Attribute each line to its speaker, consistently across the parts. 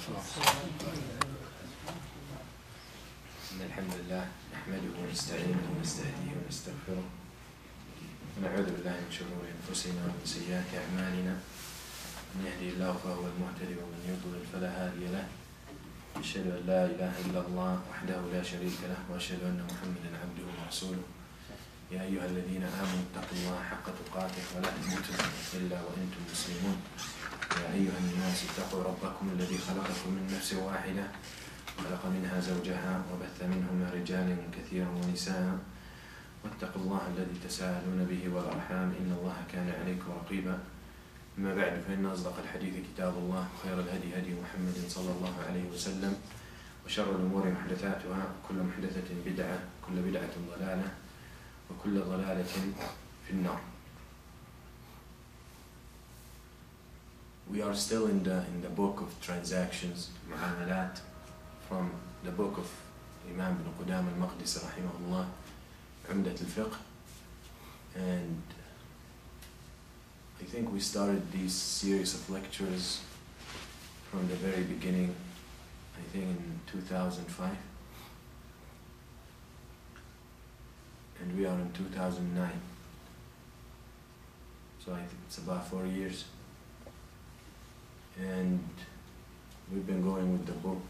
Speaker 1: إن الحمد لله نحمده ونستعينه ونستهديه ونستغفره ونعوذ بالله من شرور أنفسنا ومن سيئات أعمالنا من يهدي الله فهو المهتدي ومن يضلل فلا هادي له أشهد أن لا إله إلا الله وحده لا شريك له وأشهد أن محمدا عبده ورسوله يا أيها الذين آمنوا اتقوا الله حق تقاته ولا تموتن إلا وأنتم مسلمون يا أيها الناس اتقوا ربكم الذي خلقكم من نفس واحدة خلق منها زوجها وبث منهما رجالا كثيرا ونساء واتقوا الله الذي تساءلون به والأرحام إن الله كان عليكم رقيبا أما بعد فإن أصدق الحديث كتاب الله وخير الهدي هدي محمد صلى الله عليه وسلم وشر الأمور محدثاتها كل محدثة بدعة كل بدعة ضلالة وكل ضلالة في النار. We are still in the book of transactions, mu'amalat, from the book of Imam ibn Qudam al-Maqdisi rahimahullah, Umdat al-Fiqh. And I think we started these series of lectures from the very beginning, I think in 2005. And we are in 2009. So I think it's about 4 years. And we've been going with the book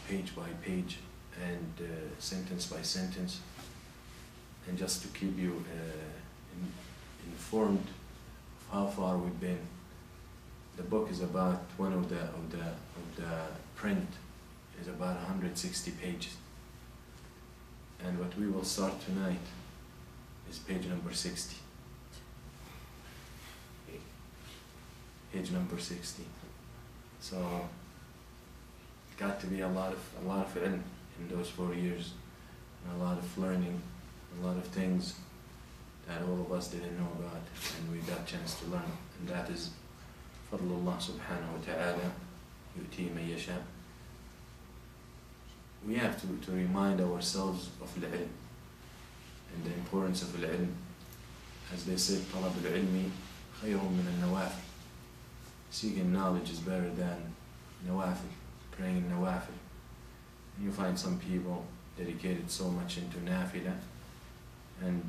Speaker 1: page by page and sentence by sentence, and just to keep you informed of how far we've been. The book is about one of the print is about 160 pages, and what we will start tonight is page number 60. Page number 60. So it got to be a lot of ilm in those 4 years, and a lot of learning, a lot of things that all of us didn't know about, and we got a chance to learn. And that is Fadlullah subhanahu wa ta'ala yu'ti man yasha. We have to remind ourselves of al-ilm and the importance of al-ilm. As they said, طلب العلم خير من النوافل. Seeking knowledge is better than nawafil, praying nawafil. And you find some people dedicated so much into nafila, and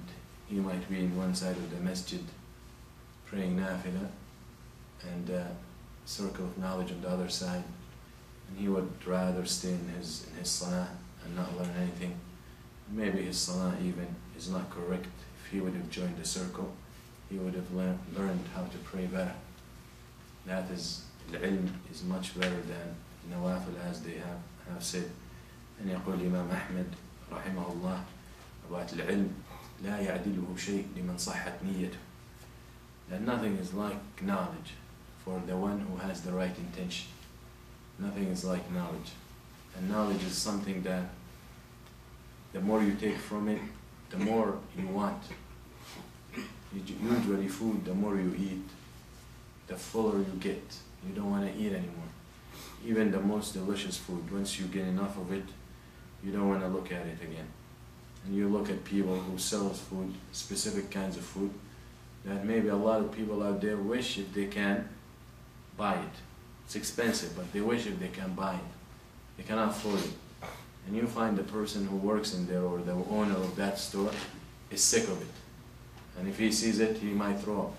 Speaker 1: he might be in one side of the masjid praying nafila, and a circle of knowledge on the other side, and he would rather stay in his salah and not learn anything. Maybe his salah even is not correct. If he would have joined the circle, he would have learned how to pray better. That is, العلم is much better than nawafil, as they have said. And يقول Imam Ahmed رحمه الله about العلم لا يعدله شيء لمن صحت نيته. That nothing is like knowledge for the one who has the right intention. Nothing is like knowledge. And knowledge is something that the more you take from it, the more you want. Usually food, the more you eat, the fuller you get. You don't want to eat anymore. Even the most delicious food, once you get enough of it, you don't want to look at it again. And you look at people who sell food, specific kinds of food, that maybe a lot of people out there wish if they can buy it. It's expensive, but they wish if they can buy it. They cannot afford it. And you find the person who works in there or the owner of that store is sick of it. And if he sees it, he might throw up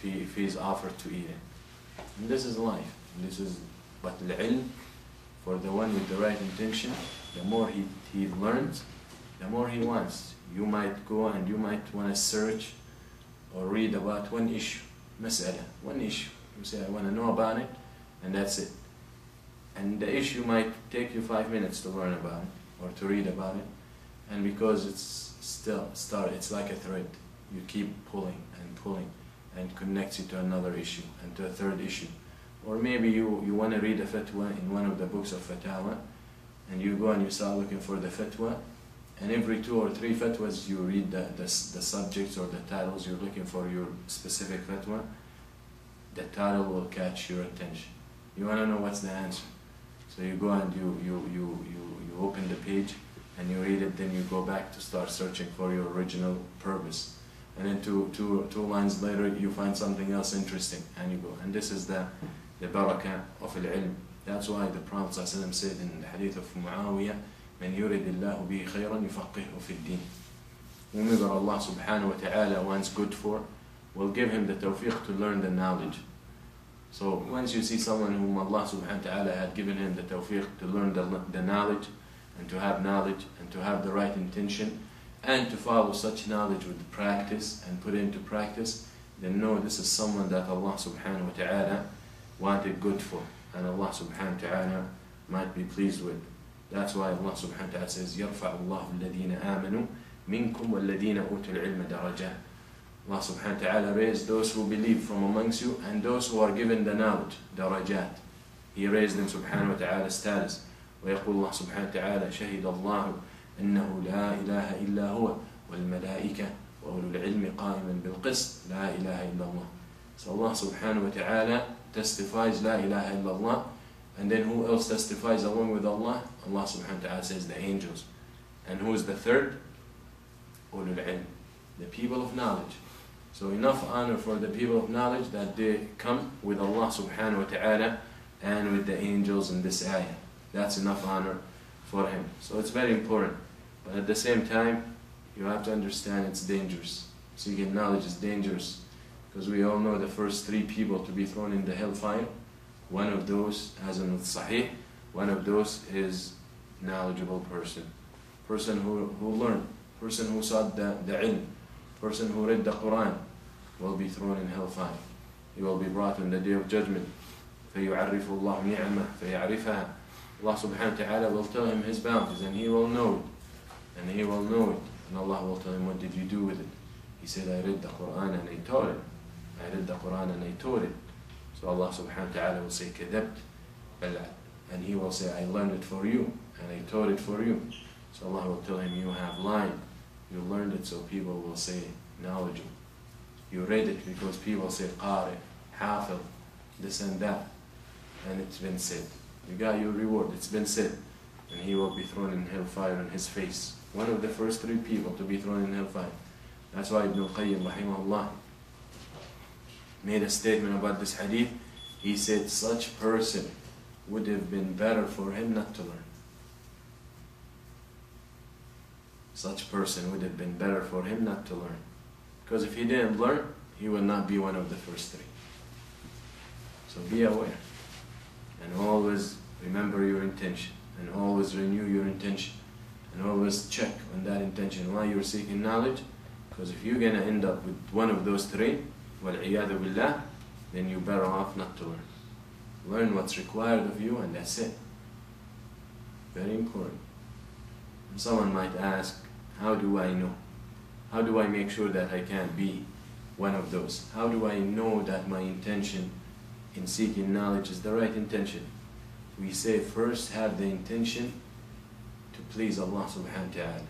Speaker 1: if he is offered to eat it. And this is life. But al-ilm, for the one with the right intention, the more he learns, the more he wants. You might go and you might want to search or read about one issue, mas'ala, one issue. You say, I want to know about it, and that's it. And the issue might take you 5 minutes to learn about it or to read about it. And because it's still it's like a thread. You keep pulling and pulling, and connects you to another issue and to a third issue. Or maybe you want to read a fatwa in one of the books of fatawa, and you go and you start looking for the fatwa, and every 2 or 3 fatwas you read the subjects or the titles you're looking for your specific fatwa, the title will catch your attention. You want to know what's the answer. So you go and you open the page and you read it, then you go back to start searching for your original purpose. And then two lines later you find something else interesting and you go. And this is the barakah of al-ilm. That's why the Prophet ﷺ said in the hadith of Muawiyah, من يرد الله به خيرا يفقهه في الدين. Whomever Allah subhanahu wa ta'ala wants good for, will give him the tawfiq to learn the knowledge. So once you see someone whom Allah subhanahu wa ta'ala had given him the tawfiq to learn the knowledge, and to have knowledge, and to have the right intention, and to follow such knowledge with practice and put into practice, then know this is someone that Allah subhanahu wa ta'ala wanted good for, and Allah subhanahu wa ta'ala might be pleased with. That's why Allah subhanahu wa ta'ala says, يَرْفَعُ اللَّهُ الَّذِينَ آمَنُوا مِنْكُمْ وَالَّذِينَ أُوتُوا الْعِلْمَ دَرَجَاتٍ. Allah subhanahu wa ta'ala raised those who believe from amongst you and those who are given the knowledge, darajat. He raised them subhanahu wa ta'ala status. ويقول الله سبحانه وتعالى شهد الله أنه لا إله إلا هو والملائكة وأولو العلم قائما بالقسط لا إله إلا الله. So Allah subhanahu wa ta'ala testifies لا إله إلا الله, and then who else testifies along with Allah? Allah subhanahu wa ta'ala says the angels. And who is the third? أولو العلم, the people of knowledge. So enough honor for the people of knowledge that they come with Allah subhanahu wa ta'ala and with the angels in this ayah. That's enough honor for him. So it's very important. But at the same time, you have to understand it's dangerous. Seeking knowledge is dangerous. Because we all know the first 3 people to be thrown in the hellfire. One of those, as in Sahih, one of those is knowledgeable person. Person who learned. Person who sought the ilm. Person who read the Quran will be thrown in hellfire. He will be brought on the day of judgment. فَيُعَرِّفُ اللَّهُ نِعْمَةً فَيَعْرِفَهَا. Allah subhanahu wa ta'ala will tell him his bounties, and he will know it. And he will know it. And Allah will tell him, what did you do with it? He said, I read the Quran and I taught it. I read the Quran and I taught it. So Allah subhanahu wa ta'ala will say, كَذَبْتَ. And he will say, I learned it for you, and I taught it for you. So Allah will tell him, you have lied. You learned it, so people will say, knowledgeable. You read it because people say, qari, hafil, this and that. And it's been said. You got your reward, it's been said. And he will be thrown in hellfire on his face. One of the first 3 people to be thrown in hellfire. That's why Ibn al-Qayyim rahimahullah made a statement about this hadith. He said, such person would have been better for him not to learn. Such person would have been better for him not to learn. Because if he didn't learn, he would not be one of the first 3. So be aware. And always remember your intention. And always renew your intention. And always check on that intention why you're seeking knowledge. Because if you're going to end up with one of those 3, وَالْعِيَاذُ بِاللَّهِ, then you're better off not to learn. Learn what's required of you, and that's it. Very important. And someone might ask, how do I know? How do I make sure that I can't be one of those? How do I know that my intention in seeking knowledge is the right intention? We say first have the intention to please Allah subhanahu wa ta'ala.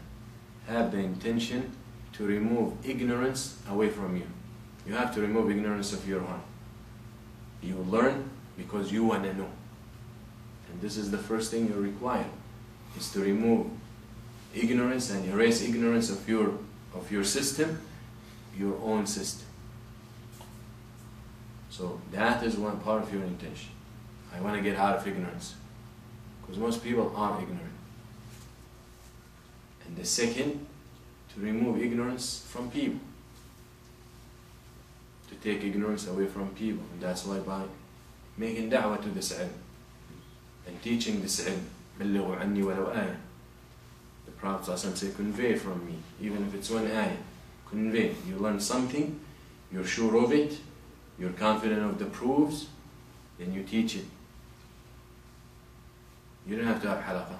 Speaker 1: Have the intention to remove ignorance away from you. You have to remove ignorance of your heart. You learn because you want to know. And this is the first thing you require, is to remove ignorance and erase ignorance of your system, your own system. So that is one part of your intention. I want to get out of ignorance. Because most people are ignorant. And the second, to remove ignorance from people. To take ignorance away from people. And that's why by making da'wah to this ilm and teaching this ilm, بَلِّغُوا عَنِّي وَلَوْ آيَةً. The Prophet said, convey from me, even if it's one ayah. Convey. You learn something, you're sure of it, you're confident of the proofs, then you teach it. You don't have to have halaqah.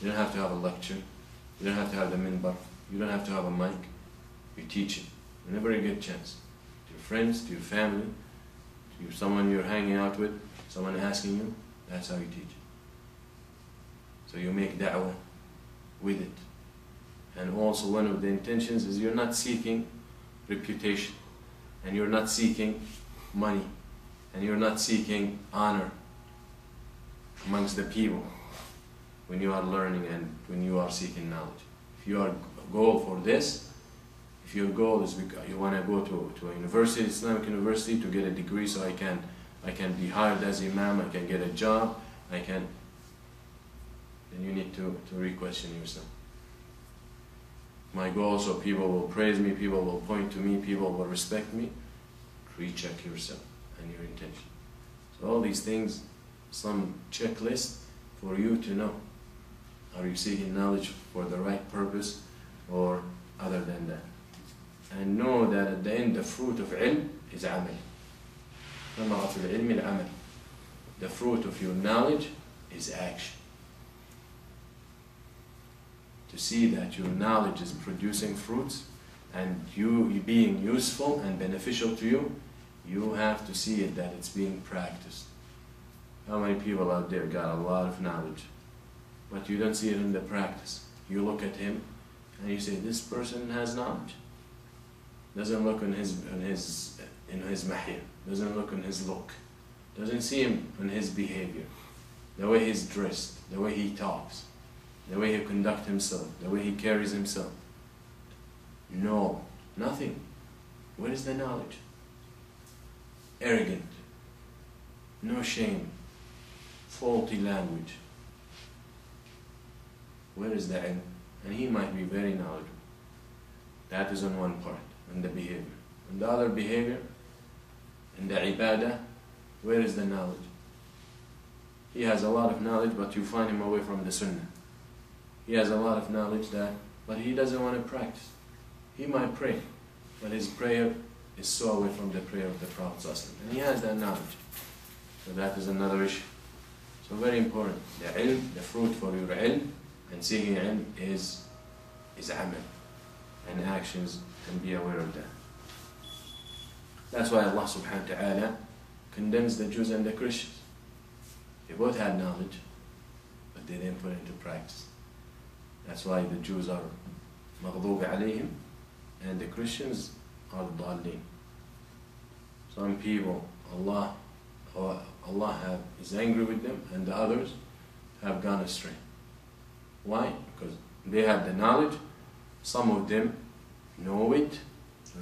Speaker 1: You don't have to have a lecture. You don't have to have the minbar. You don't have to have a mic. You teach it whenever you get a chance. To your friends, to your family, to someone you're hanging out with, someone asking you. That's how you teach it. So you make da'wah with it. And also one of the intentions is you're not seeking reputation. And you're not seeking money. And you're not seeking honor amongst the people when you are learning and when you are seeking knowledge. If your goal for this, if your goal is you want to go to a university, Islamic university, to get a degree so I can I can be hired as imam, I can get a job, I can, then you need to re-question yourself. My goal, so people will praise me, people will point to me, people will respect me. Recheck yourself and your intention. So all these things, some checklist for you to know. Are you seeking knowledge for the right purpose or other than that? And know that at the end, the fruit of ilm is amal. The fruit of your knowledge is action. To see that your knowledge is producing fruits and you being useful and beneficial to you, you have to see it that it's being practiced. How many people out there got a lot of knowledge, but you don't see it in the practice? You look at him and you say, this person has knowledge. Doesn't look in his mahir, doesn't look in his look, doesn't see him in his behavior, the way he's dressed, the way he talks, the way he conducts himself, the way he carries himself. No, nothing. Where is the knowledge? Arrogant, no shame, faulty language. Where is the ilm? And he might be very knowledgeable. That is on one part, in the behavior. In the other behavior, in the ibadah, where is the knowledge? He has a lot of knowledge, but you find him away from the sunnah. He has a lot of knowledge but he doesn't want to practice. He might pray, but his prayer is so away from the prayer of the Prophet ﷺ. And he has that knowledge. So that is another issue. So very important. The ilm, the fruit for your ilm, and seeking ilm is amal and actions, and be aware of that. That's why Allah subhanahu wa ta'ala condemns the Jews and the Christians. They both had knowledge, but they didn't put it into practice. That's why the Jews are maghdub alayhim and the Christians are dhalin. Some people, Allah is angry with them, and the others have gone astray. Why? Because they have the knowledge. Some of them know it.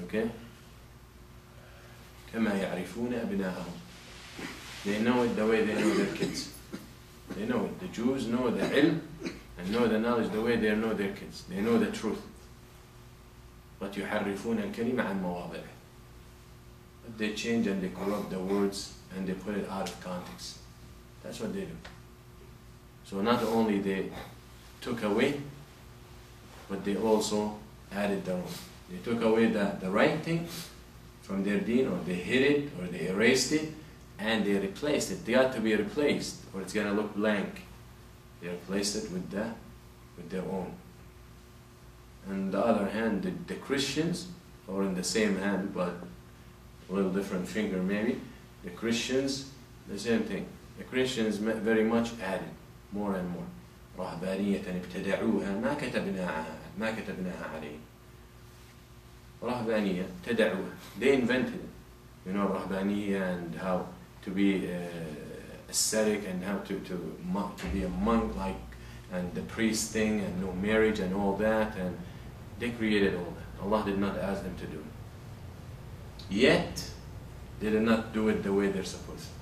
Speaker 1: Okay? كما يعرفون أبناءهم. They know it the way they know their kids. They know it. The Jews know the ilm and know the knowledge the way they know their kids. They know the truth. But يحرفون الكلمة عن مواضعه. But they change and they corrupt the words and they put it out of context. That's what they do. So not only they took away, but they also added their own. They took away the right thing from their deen, or they hid it, or they erased it, and they replaced it. They got to be replaced, or it's going to look blank. They replaced it with their own. On the other hand, the Christians, or in the same hand, but a little different finger maybe, the Christians, the same thing. The Christians very much added, more and more. رهبانية ابتدعوها ما كتبناها عليه. رهبانية ابتدعوها. They invented it. You know, رهبانية, and how to be ascetic, and how to be a monk, like, and the priest thing, and no marriage and all that, and they created all that. Allah did not ask them to do it. Yet, they did not do it the way they're supposed to.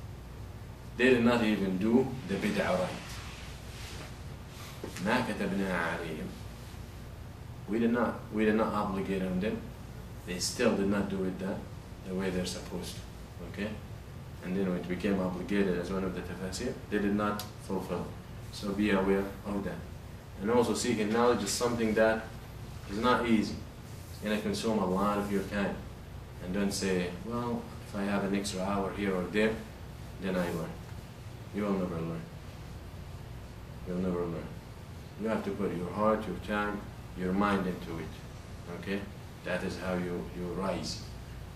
Speaker 1: They did not even do the bid'ah right. ما كتبناها عليهم. We did not obligate on them. They still did not do it the way they're supposed to. Okay? And then when it became obligated as one of the tafasir, they did not fulfill. So be aware of that. And also, seeking knowledge is something that is not easy. It's going to consume a lot of your time. And don't say, well, if I have an extra hour here or there, then I learn. You will never learn. You'll never learn. You have to put your heart, your time, your mind into it. Okay? That is how you rise.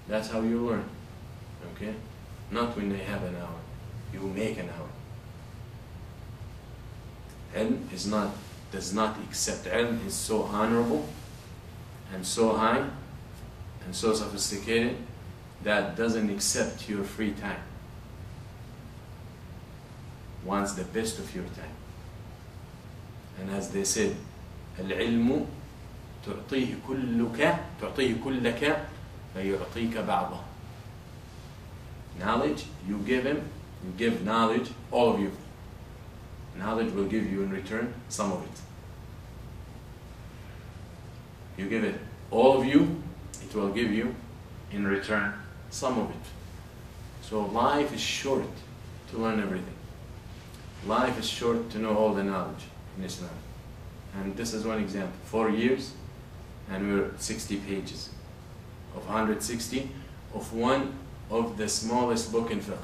Speaker 1: That's how you learn. Okay? Not when they have an hour. You make an hour. Ilm does not accept. Ilm is so honorable and so high and so sophisticated that doesn't accept your free time. Wants the best of your time. And as they said, العلم تعطيه كلك فيعطيك بعضه. Knowledge, you give him, you give knowledge, all of you. Knowledge will give you in return some of it. You give it all of you, it will give you in return some of it. So life is short to learn everything. Life is short to know all the knowledge in Islam. And this is one example. 4 years and we're 60 pages. Of 160, of one of the smallest book in fiqh.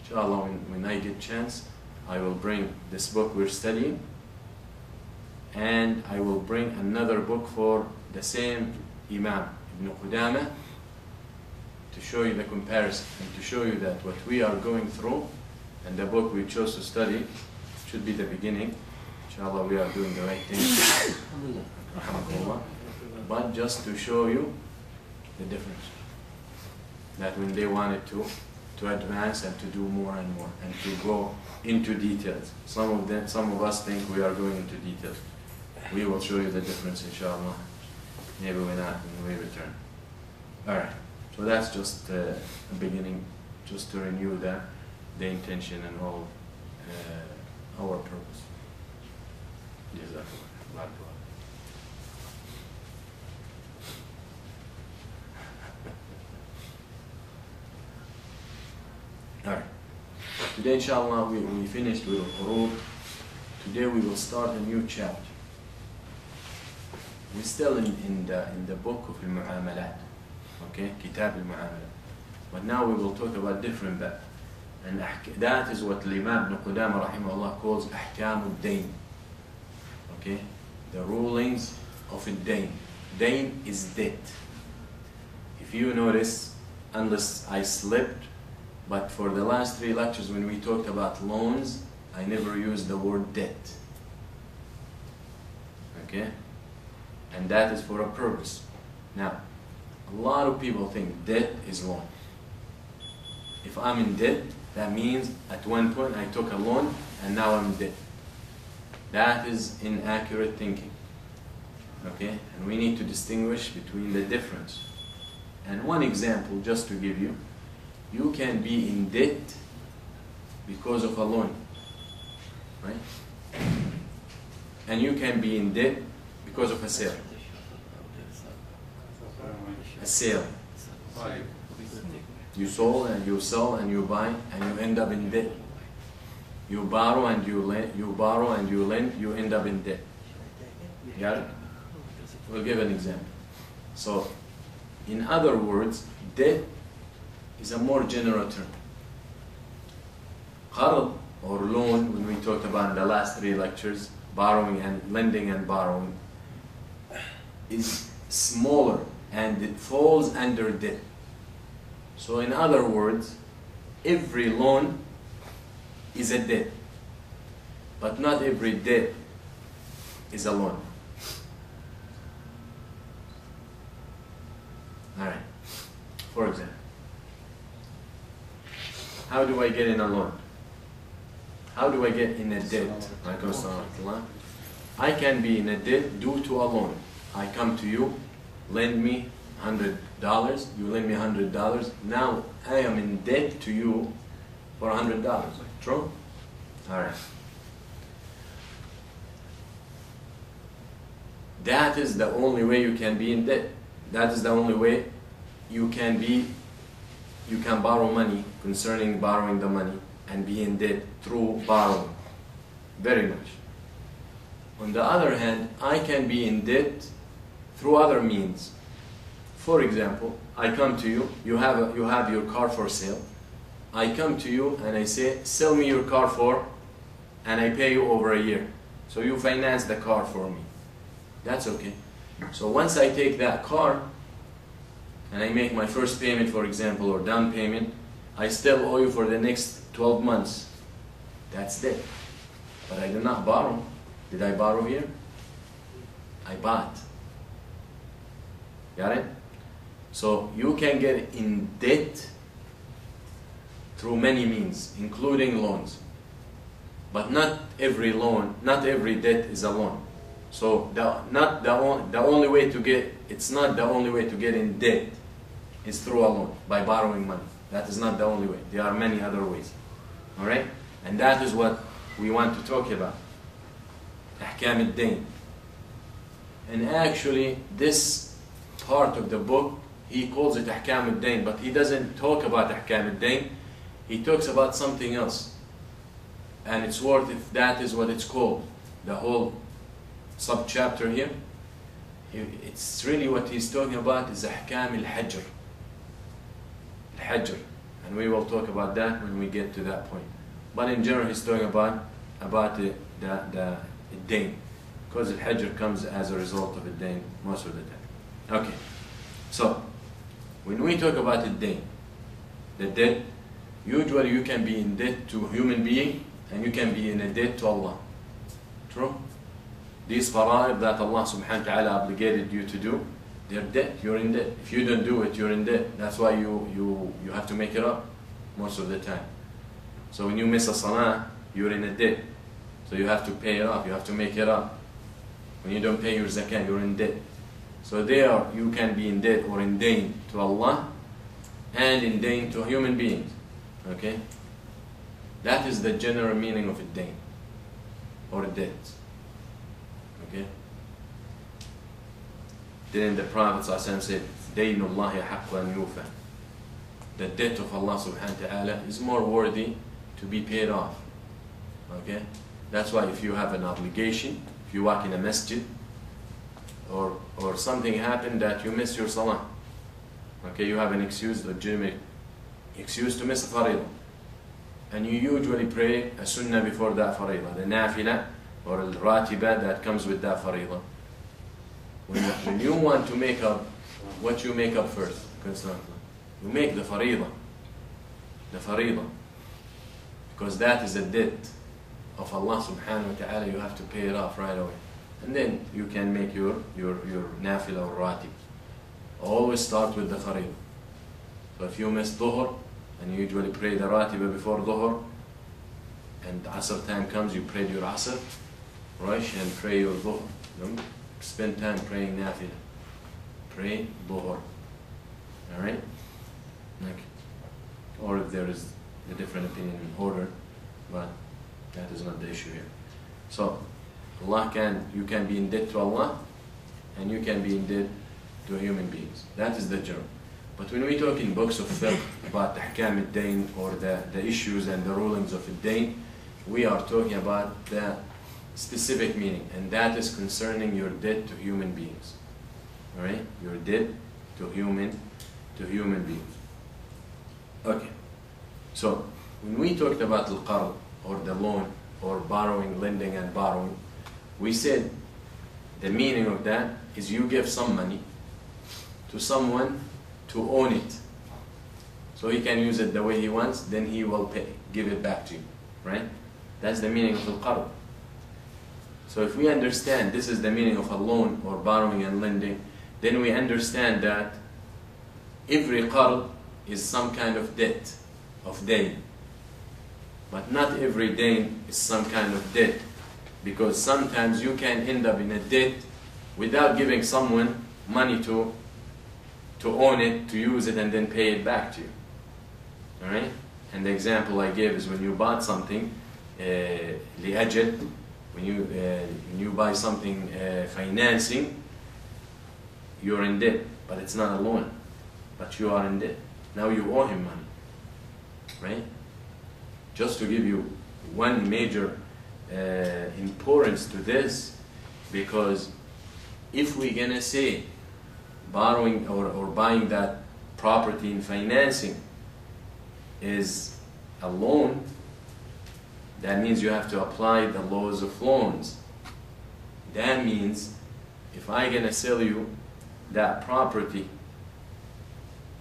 Speaker 1: Inshallah, when I get chance, I will bring this book we're studying, and I will bring another book for the same Imam, Ibn Qudama, to show you the comparison, and to show you that what we are going through, and the book we chose to study, should be the beginning. Inshallah, we are doing the right thing. But just to show you the difference. That when they wanted to advance and to do more and more and to go into details. Some of us think we are going into details. We will show you the difference, inshallah. Maybe when we return. Alright, so that's just a beginning, just to renew the intention and all our purpose. Jazakallah. Alright, today inshallah we finished with al-Qurud. Today we will start a new chapter. We're still in the book of al-Mu'amalat, okay, Kitab al-Mu'amalat. But now we will talk about different bab. And that is what Imam Ibn Qudama rahimahullah calls Ahkam al-Dain. Okay, the rulings of al-Dain. Dain is debt. If you notice, unless I slipped, but for the last 3 lectures when we talked about loans, I never used the word debt. Okay? And that is for a purpose. Now, a lot of people think debt is loan. If I'm in debt, that means at one point I took a loan and now I'm in debt. That is inaccurate thinking. Okay? And we need to distinguish between the difference. And one example, just to give you, you can be in debt because of a loan, right? And you can be in debt because of a sale. A sale. You sold and you sell and you buy and you end up in debt. You borrow and you lend, you end up in debt. Got it? We'll give an example. So, in other words, debt is a more general term. Qard, or loan, when we talked about in the last 3 lectures, borrowing and lending and borrowing, is smaller and it falls under debt. So in other words, every loan is a debt, but not every debt is a loan. Alright, for example, how do I get in a loan? How do I get in a debt? I can be in a debt due to a loan. I come to you, lend me $100, you lend me $100, now I am in debt to you for $100. True? Alright. That is the only way you can be in debt. That is the only way you can borrow money concerning borrowing the money and be in debt through borrowing. Very much. On the other hand, I can be in debt through other means. For example, I come to you, you have your car for sale. I come to you and I say, sell me your car for, and I pay you over a year. So you finance the car for me. That's okay. So once I take that car and I make my first payment, for example, or down payment, I still owe you for the next 12 months. That's debt. But I did not borrow. Did I borrow here? I bought. Got it? So you can get in debt through many means, including loans. But not every loan, not every debt is a loan. So it's not the only way to get in debt. is through a loan, by borrowing money. That is not the only way. There are many other ways. Alright? And that is what we want to talk about. أحكام الدين. And actually, this part of the book, he calls it أحكام الدين, but he doesn't talk about أحكام الدين. He talks about something else. And it's worth if that is what it's called. The whole sub-chapter here. It's really what he's talking about is أحكام الحجر. الحجر. And we will talk about that when we get to that point. But in general, he's talking about the dain. Because al-hajr comes as a result of the dain most of the time. Okay. So, when we talk about the debt, usually you can be in debt to a human being and you can be in a debt to Allah. True? These fara'id that Allah subhanahu wa ta'ala obligated you to do, they're debt, you're in debt. If you don't do it, you're in debt. That's why you have to make it up most of the time. So when you miss a salah, you're in a debt. So you have to pay it off, you have to make it up. When you don't pay your zakah, you're in debt. So there you can be in debt or in dain to Allah and in dain to human beings. Okay? That is the general meaning of a dain or a debt. Okay? Then the Prophet ﷺ said, دَيْنُ اللَّهِ حَقٌّ أَنْ يُوفَى. The debt of Allah subhanahu wa ta'ala is more worthy to be paid off. Okay? That's why if you have an obligation, if you walk in a masjid, or something happened that you miss your salah, okay, you have an excuse, legitimate excuse to miss a faridah, and you usually pray a sunnah before that faridah, the nafila or al-ratiba that comes with that faridah. When you want to make up, what you make up first? You make the faridah, because that is a debt of Allah subhanahu wa ta'ala. You have to pay it off right away, and then you can make your nafila or ratib. Always start with the faridah. So if you miss dhuhr and you usually pray the ratiba before dhuhr, and asr time comes, you pray your asr, rush and pray your dhuhr. Don't spend time praying nafila. Pray dhuhr. Alright? Or if there is a different opinion in order, but that is not the issue here. So, you can be in debt to Allah, and you can be in debt to human beings. That is the germ. But when we talk in books of fiqh about ahkam al-dain or the issues and the rulings of al-dain, we are talking about the specific meaning, and that is concerning your debt to human beings. Alright? Your debt to human beings. Okay. So, when we talked about al-qard, or the loan, or borrowing, lending and borrowing, we said the meaning of that is you give some money to someone to own it. So he can use it the way he wants, then he will give it back to you. Right? That's the meaning of al-qard. So if we understand this is the meaning of a loan or borrowing and lending, then we understand that every qard is some kind of debt, of dain. But not every dain is some kind of debt, because sometimes you can end up in a debt without giving someone money to own it, to use it, and then pay it back to you. Alright? And the example I gave is when you bought something, لأجل, when you buy something financing, you're in debt, but it's not a loan, but you are in debt. Now you owe him money, right? Just to give you one major importance to this, because if we're gonna say borrowing or buying that property in financing is a loan, that means you have to apply the laws of loans. That means if I'm gonna sell you that property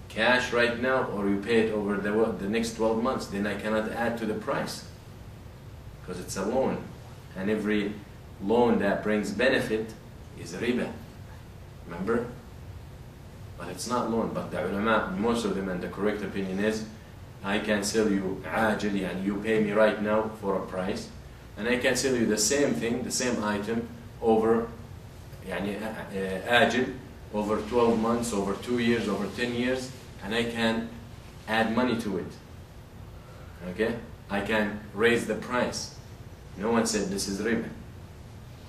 Speaker 1: cash right now, or you pay it over the next 12 months, then I cannot add to the price, because it's a loan, and every loan that brings benefit is riba. Remember? But it's not loan. But the ulama, most of them, and the correct opinion is, I can sell you ajil, and you pay me right now for a price, and I can sell you the same thing, the same item over ajil, over 12 months, over 2 years, over 10 years, and I can add money to it. Okay? I can raise the price. No one said this is riba.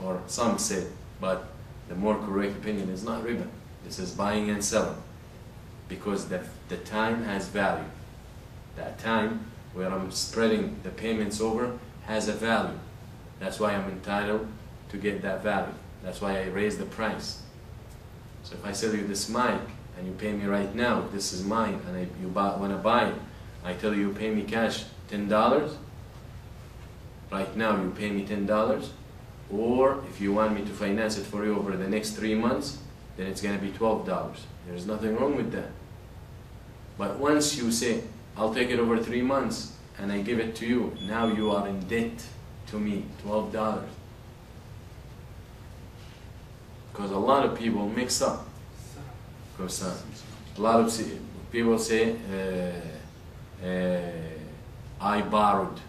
Speaker 1: Or some said, but the more correct opinion is not riba. This is buying and selling. Because the time has value. That time where I'm spreading the payments over has a value. That's why I'm entitled to get that value. That's why I raise the price. So if I sell you this mic and you pay me right now, this is mine, and you want to buy it, I tell you pay me cash $10. Right now you pay me $10. Or if you want me to finance it for you over the next 3 months, then it's going to be $12. There's nothing wrong with that. But once you say, I'll take it over 3 months and I give it to you, now you are in debt to me, $12. Because a lot of people mix up. Because a lot of people say, I borrowed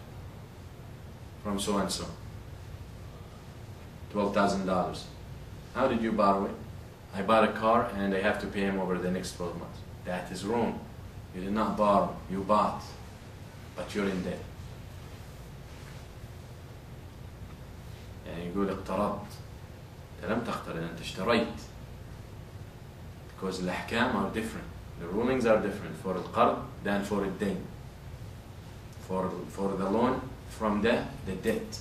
Speaker 1: from so and so $12,000. How did you borrow it? I bought a car and I have to pay him over the next 12 months. That is wrong. You did not borrow, you bought, but you're in debt. يعني يقول اقترضت. أنت لم تقترض، أنت اشتريت. Because الأحكام are different. The rulings are different for القرض than for الدين. For the loan from the debt.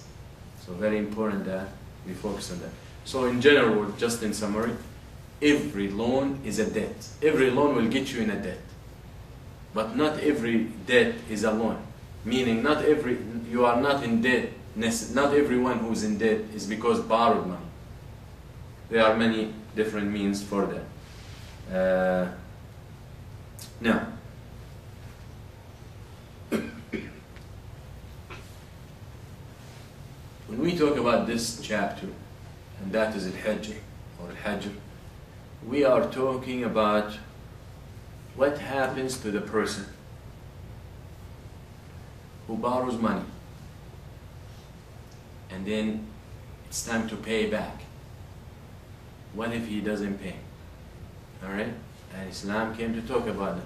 Speaker 1: So very important that we focus on that. So in general, just in summary, every loan is a debt. Every loan will get you in a debt. But not every debt is a loan. Meaning you are not in debt. Not everyone who's in debt is because borrowed money. There are many different means for that. Now, when we talk about this chapter, and that is al-Hajr or al-Hajr, we are talking about what happens to the person who borrows money and then it's time to pay back. What if he doesn't pay? Alright? And Islam came to talk about it.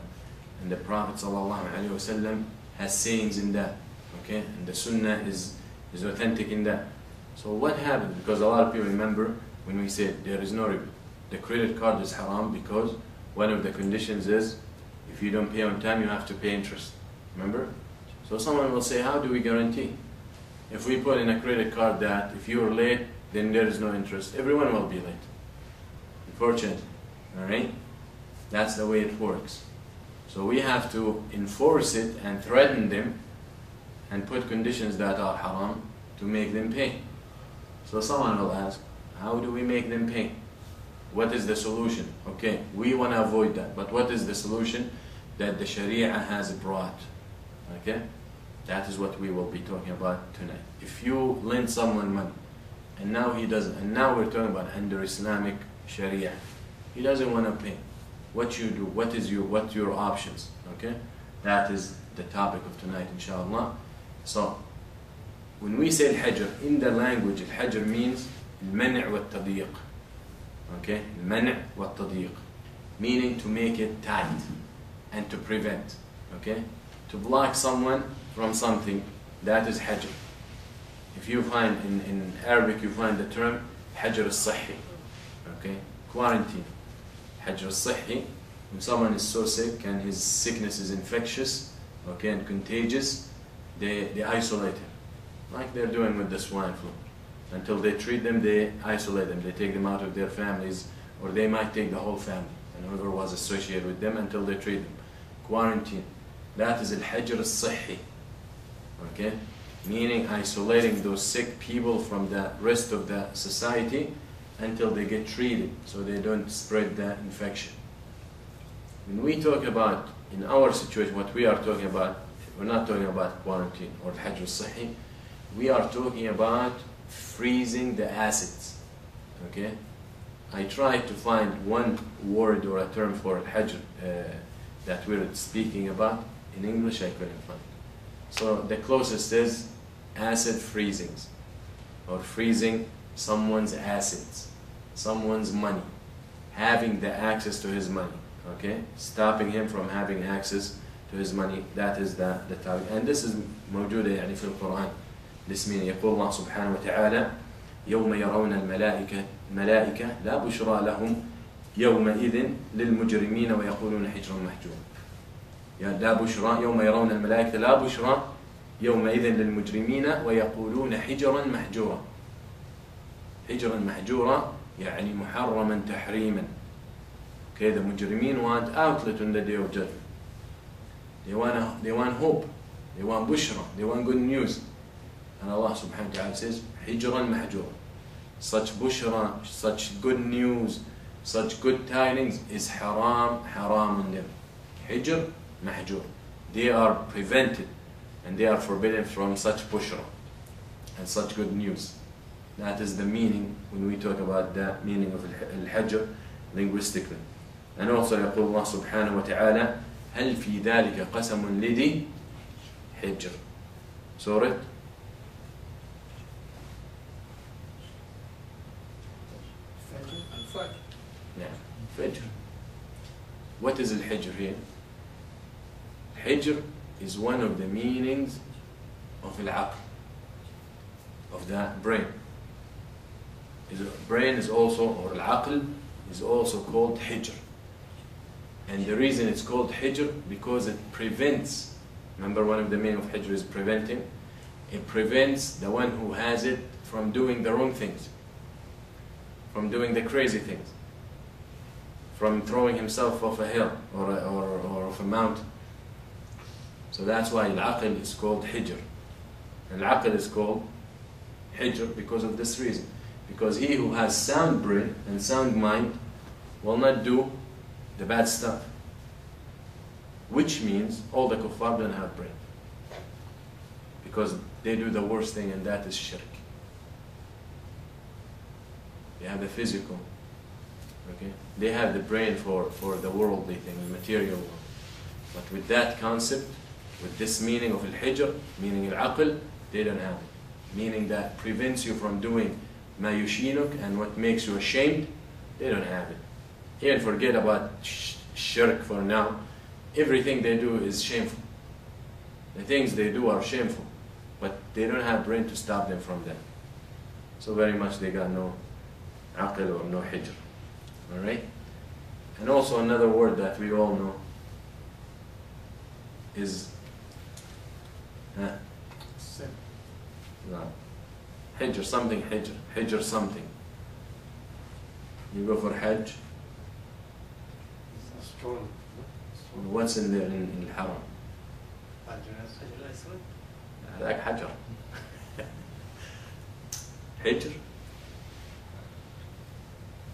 Speaker 1: And the Prophet ﷺ has sayings in that. Okay? And the Sunnah is authentic in that. So what happens? Because a lot of people remember when we said there is no riba. The credit card is haram because one of the conditions is if you don't pay on time, you have to pay interest. Remember? So someone will say, how do we guarantee? If we put in a credit card that if you are late, then there is no interest. Everyone will be late. Unfortunately. Alright? That's the way it works. So we have to enforce it and threaten them and put conditions that are haram to make them pay. So someone will ask, how do we make them pay? What is the solution? Okay, we want to avoid that, but what is the solution that the Sharia has brought? Okay, that is what we will be talking about tonight. If you lend someone money and now he doesn't, and now we're talking about under Islamic Sharia, he doesn't want to pay. What you do? What's your options? Okay, that is the topic of tonight, inshallah. So, when we say al-Hajr, in the language, al-Hajr means al-man' wa al-tadiq. Okay, al-man' wa al-tadiq, meaning to make it tight and to prevent. Okay, to block someone from something, that is Hajr. If you find in Arabic, you find the term Hajr al-Sahhi. Okay, quarantine. Hajr al-Sahhi, when someone is so sick and his sickness is infectious, okay, and contagious, they isolate him, like they're doing with the swine flu. Until they treat them, they isolate them. They take them out of their families, or they might take the whole family and whoever was associated with them until they treat them. Quarantine. That is al-Hajr al-Sahhi. Okay, meaning isolating those sick people from the rest of the society until they get treated, so they don't spread the infection. When we talk about, in our situation, what we are talking about, we're not talking about quarantine or Hajr al-Sahhi. We are talking about freezing the assets. Okay? I tried to find one word or a term for Hajr that we're speaking about. In English, I couldn't find. So the closest is asset freezings, or freezing someone's assets, someone's money, having the access to his money. Okay, stopping him from having access to his money. That is the target. And this is موجودة يعني في القرآن. This meaning يقول الله سبحانه وتعالى يوم يرون الملائكة لا بشرى لهم يومئذ للمجرمين ويقولون حجرا محجورا. لا بشرى يوم يرون الملائكة لا بشرى يومئذ للمجرمين ويقولون حجرا محجورا. حجرا محجورا يعني محرما تحريما. Okay, the مجرمين want outlet on the day of judgment. They want hope. They want bushra. They want good news. And Allah subhanahu wa ta'ala says, حجرا محجورا. Such bushra, such good news, such good tidings is haram on them. Hijr, mahjur. They are prevented and they are forbidden from such bushra and such good news. That is the meaning when we talk about the meaning of al-hajr linguistically. And also يقول الله سبحانه وتعالى هل في ذلك قسم لذي حجر. Surah Fajr. What is al-hijr here? Hijr is one of the meanings of al-aql, of the brain. Brain is also, or al-aql, is also called hijr. And the reason it's called hijr, because it prevents, remember one of the meaning of hijr is preventing, it prevents the one who has it from doing the wrong things, from doing the crazy things, from throwing himself off a hill or off a mountain. So that's why al-aql is called hijr. Al-aql is called hijr because of this reason. Because he who has sound brain and sound mind will not do the bad stuff. Which means all the kuffar don't have brain. Because they do the worst thing, and that is shirk. They have the physical. Okay? They have the brain for the worldly thing, the material world. But with that concept, with this meaning of al-hijr, meaning al-aql, they don't have it. Meaning that prevents you from doing ma yushinuk and what makes you ashamed, they don't have it. Even forget about shirk for now. Everything they do is shameful. The things they do are shameful. But they don't have brain to stop them from that. So very much they got no aql or no hijr. Alright? And also another word that we all know is no. Hijr, something hijr. Hijr something. You go for hajj. What's in there in الحرم؟ هذاك حجر. حجر.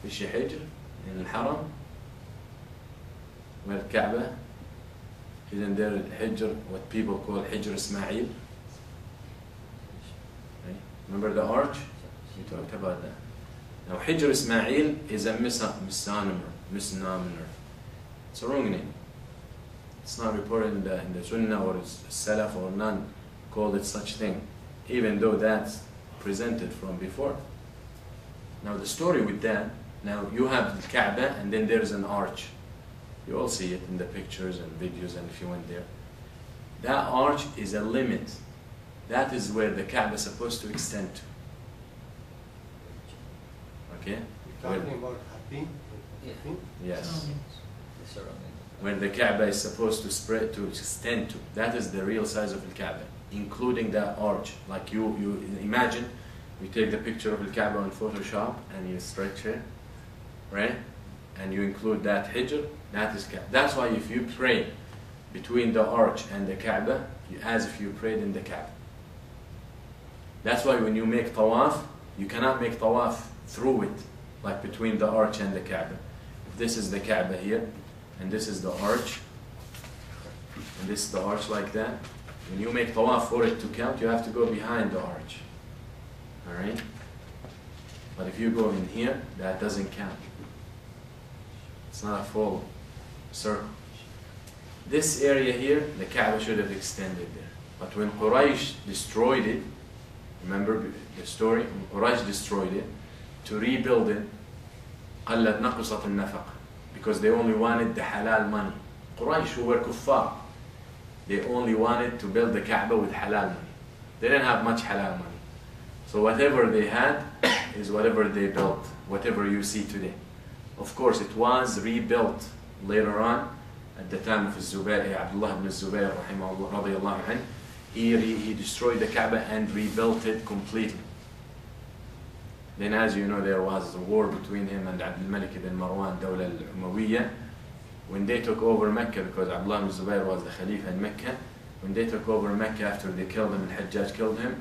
Speaker 1: في شيء حجر in الحرم والكعبة. Isn't there الحجر, what people call حجر إسماعيل? Remember the arch? We talked about that. Now حجر إسماعيل is a misnomer. It's a wrong name. It's not reported in the Sunnah or Salaf, or none called it such thing, even though that's presented from before. Now the story with that, now you have the Kaaba and then there's an arch. You all see it in the pictures and videos, and if you went there. That arch is a limit. That is where the Kaaba is supposed to extend to. Okay?
Speaker 2: You're talking about Hatim?
Speaker 1: Yes. Where the Kaaba is supposed to spread, to extend to. That is the real size of the Kaaba, including that arch. Like you imagine, you take the picture of the Kaaba on Photoshop and you stretch it, right? And you include that hijr, that is Kaaba. That's why if you pray between the arch and the Kaaba, as if you prayed in the Kaaba. That's why when you make tawaf, you cannot make tawaf through it, like between the arch and the Kaaba. If this is the Kaaba here, and this is the arch, and this is the arch like that, when you make tawaf for it to count, you have to go behind the arch. Alright? But if you go in here, that doesn't count. It's not a full circle. This area here, the Kaaba should have extended there. But when Quraysh destroyed it, remember the story? When Quraysh destroyed it, to rebuild it, قَلَّتْ نَقْصَتْ النَّفَقَ. because they only wanted the halal money. Quraysh, who were kuffar, they only wanted to build the Kaaba with halal money. They didn't have much halal money. So whatever they had is whatever they built, whatever you see today. Of course, it was rebuilt later on at the time of Zubayr, Abdullah ibn Zubayr, rahimahullah, radiyallahu anhu. He destroyed the Kaaba and rebuilt it completely. Then, as you know, there was a war between him and Abdul Malik ibn Marwan, Dawla al-Umayyah. When they took over Mecca, because Abdullah ibn Zubayr was the Khalifa in Mecca, when they took over Mecca after they killed him, Al-Hajjaj killed him,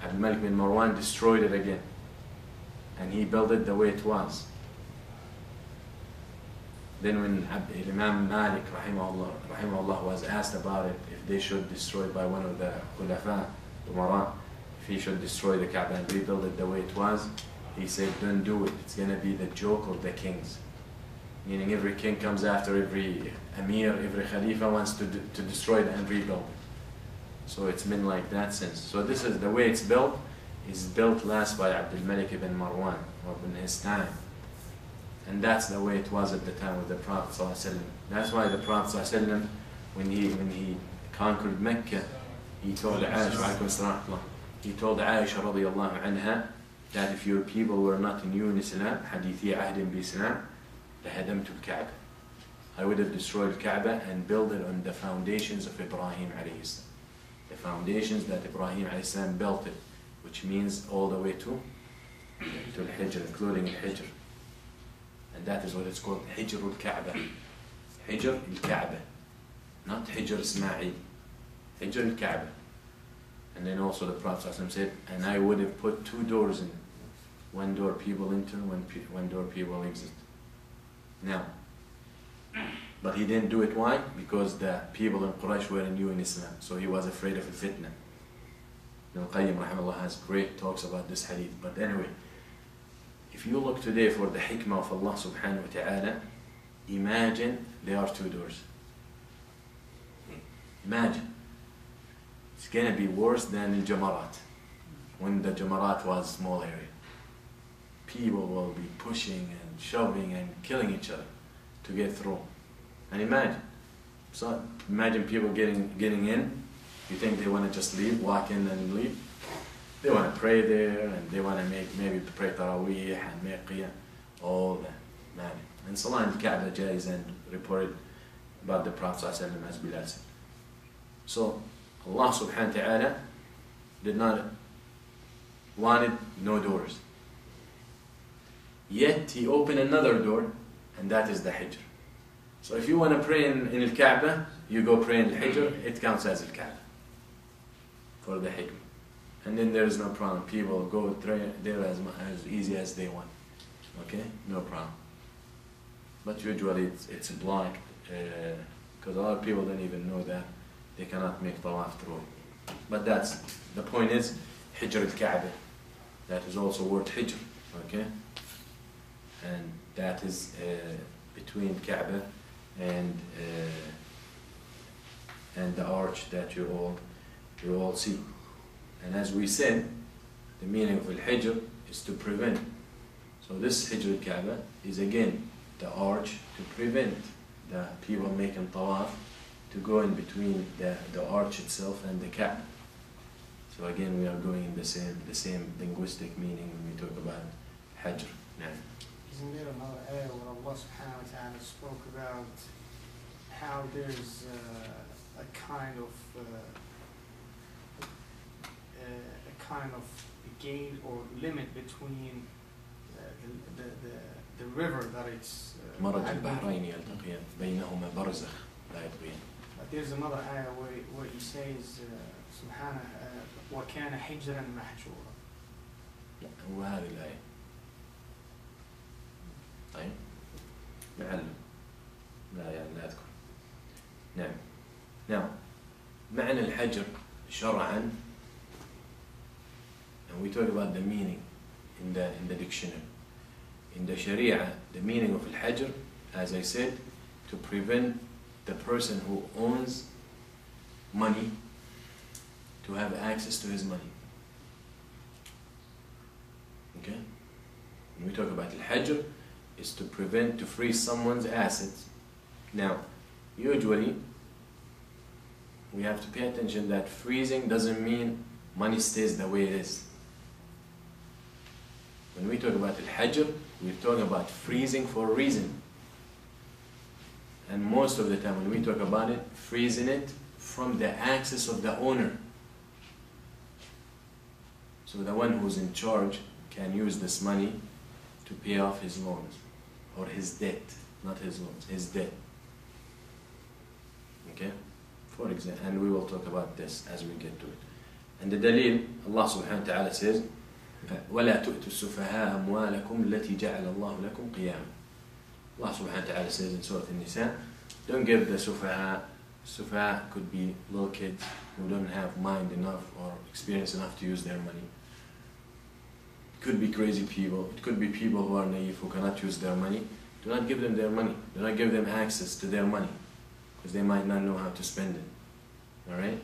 Speaker 1: Abdul Malik ibn Marwan destroyed it again. And he built it the way it was. Then when Imam Malik rahimahullah was asked about it, if they should destroy it by one of the Khulafa, Umara, if he should destroy the Kaaba and rebuild it the way it was, he said, don't do it. It's going to be the joke of the kings. Meaning every king comes after every Amir, every Khalifa wants to destroy it and rebuild it. So it's been like that since. So this is the way it's built. It's built last by Abdul Malik ibn Marwan, or in his time. And that's the way it was at the time of the Prophet ﷺ. That's why the Prophet ﷺ, when he conquered Mecca, he told Aisha radiyallahu anha that if your people were not in Islam, hadithi ahdin bi Islam, lahadamtu al-Kaaba. I would have destroyed Kaaba and built it on the foundations of Ibrahim alayhi salam. The foundations that Ibrahim alayhi salam built it, which means all the way to Al-Hijr, including Al-Hijr. And that is what it's called, Hijr al-Kaaba. Hijr al-Kaaba, not Hijr Ismail. Hijr al-Kaaba. And then also the Prophet ﷺ said, and I would have put two doors in. One door people enter, one door people exit. Now, but he didn't do it. Why? Because the people in Quraysh were new in Islam, so he was afraid of a fitna. Ibn al-Qayyim rahimahullah has great talks about this hadith. But anyway, if you look today for the hikmah of Allah subhanahu wa ta'ala, imagine there are two doors. Imagine. It's going to be worse than in Jamarat, when the Jamarat was a small area. People will be pushing and shoving and killing each other to get through. And imagine people getting in. You think they want to just leave, walk in and leave? They want to pray there, and they want to maybe pray Taraweeh and make Qiyam, all that. And Salah in Kaaba Jaiz and reported about the Prophet ﷺ as Bilal said. So Allah subhanahu wa ta'ala did not wanted no doors. Yet He opened another door, and that is the Hijr. So if you want to pray in Al-Kaaba, you go pray in Al-Hijr, it counts as Al-Kaaba for the hikmah. And then there is no problem. People go there as easy as they want. Okay? No problem. But usually it's blocked because a lot of people don't even know that they cannot make tawaf through it. But that's, the point is, Hijr al-Kaaba. That is also word Hijr. Okay? And that is between Kaaba and the arch that you all see. And as we said, the meaning of Al-Hijr is to prevent. So this Hijr al-Kaaba is again the arch to prevent the people making tawaf to go in between the arch itself and the Kaaba. So again, we are going in the same linguistic meaning when we talk about Hajr. Now,
Speaker 3: isn't there another ayah where Allah subhanahu wa ta'ala spoke about how there's a kind of gate or limit between the river that it's
Speaker 1: مرج البحرين يلتقيان بينهما برزخ لا يبغيان.
Speaker 3: But there's another ayah where he says سبحانه وكان حجرا محجورا.
Speaker 1: وهذه الآية. طيب معلم لا أذكر. نعم. Now, معنى الحجر شرعا, and we talk about the meaning in the dictionary. In the Sharia, the meaning of al-Hajr, as I said, to prevent the person who owns money to have access to his money. Okay? When we talk about al-Hajr, is to prevent, to freeze someone's assets. Now, usually, we have to pay attention that freezing doesn't mean money stays the way it is. When we talk about al-hajr, we're talking about freezing for a reason. And most of the time when we talk about it, freezing it from the access of the owner. So the one who's in charge can use this money to pay off his loans or his debt, not his loans, his debt. Okay? For example, and we will talk about this as we get to it. And the dalil, Allah subhanahu wa ta'ala says, وَلَا تُؤْتُوا السُّفَهَاءَ أَمْوَالَكُمْ الَّتِي جَعَلَ اللَّهُ لَكُمْ قِيَامًا. Allah subhanahu wa ta'ala says in Surah An-Nisa, don't give the sufaha. Sufaha could be little kids who don't have mind enough or experience enough to use their money. It could be crazy people. It could be people who are naive, who cannot use their money. Do not give them their money. Do not give them access to their money, because they might not know how to spend it. Alright?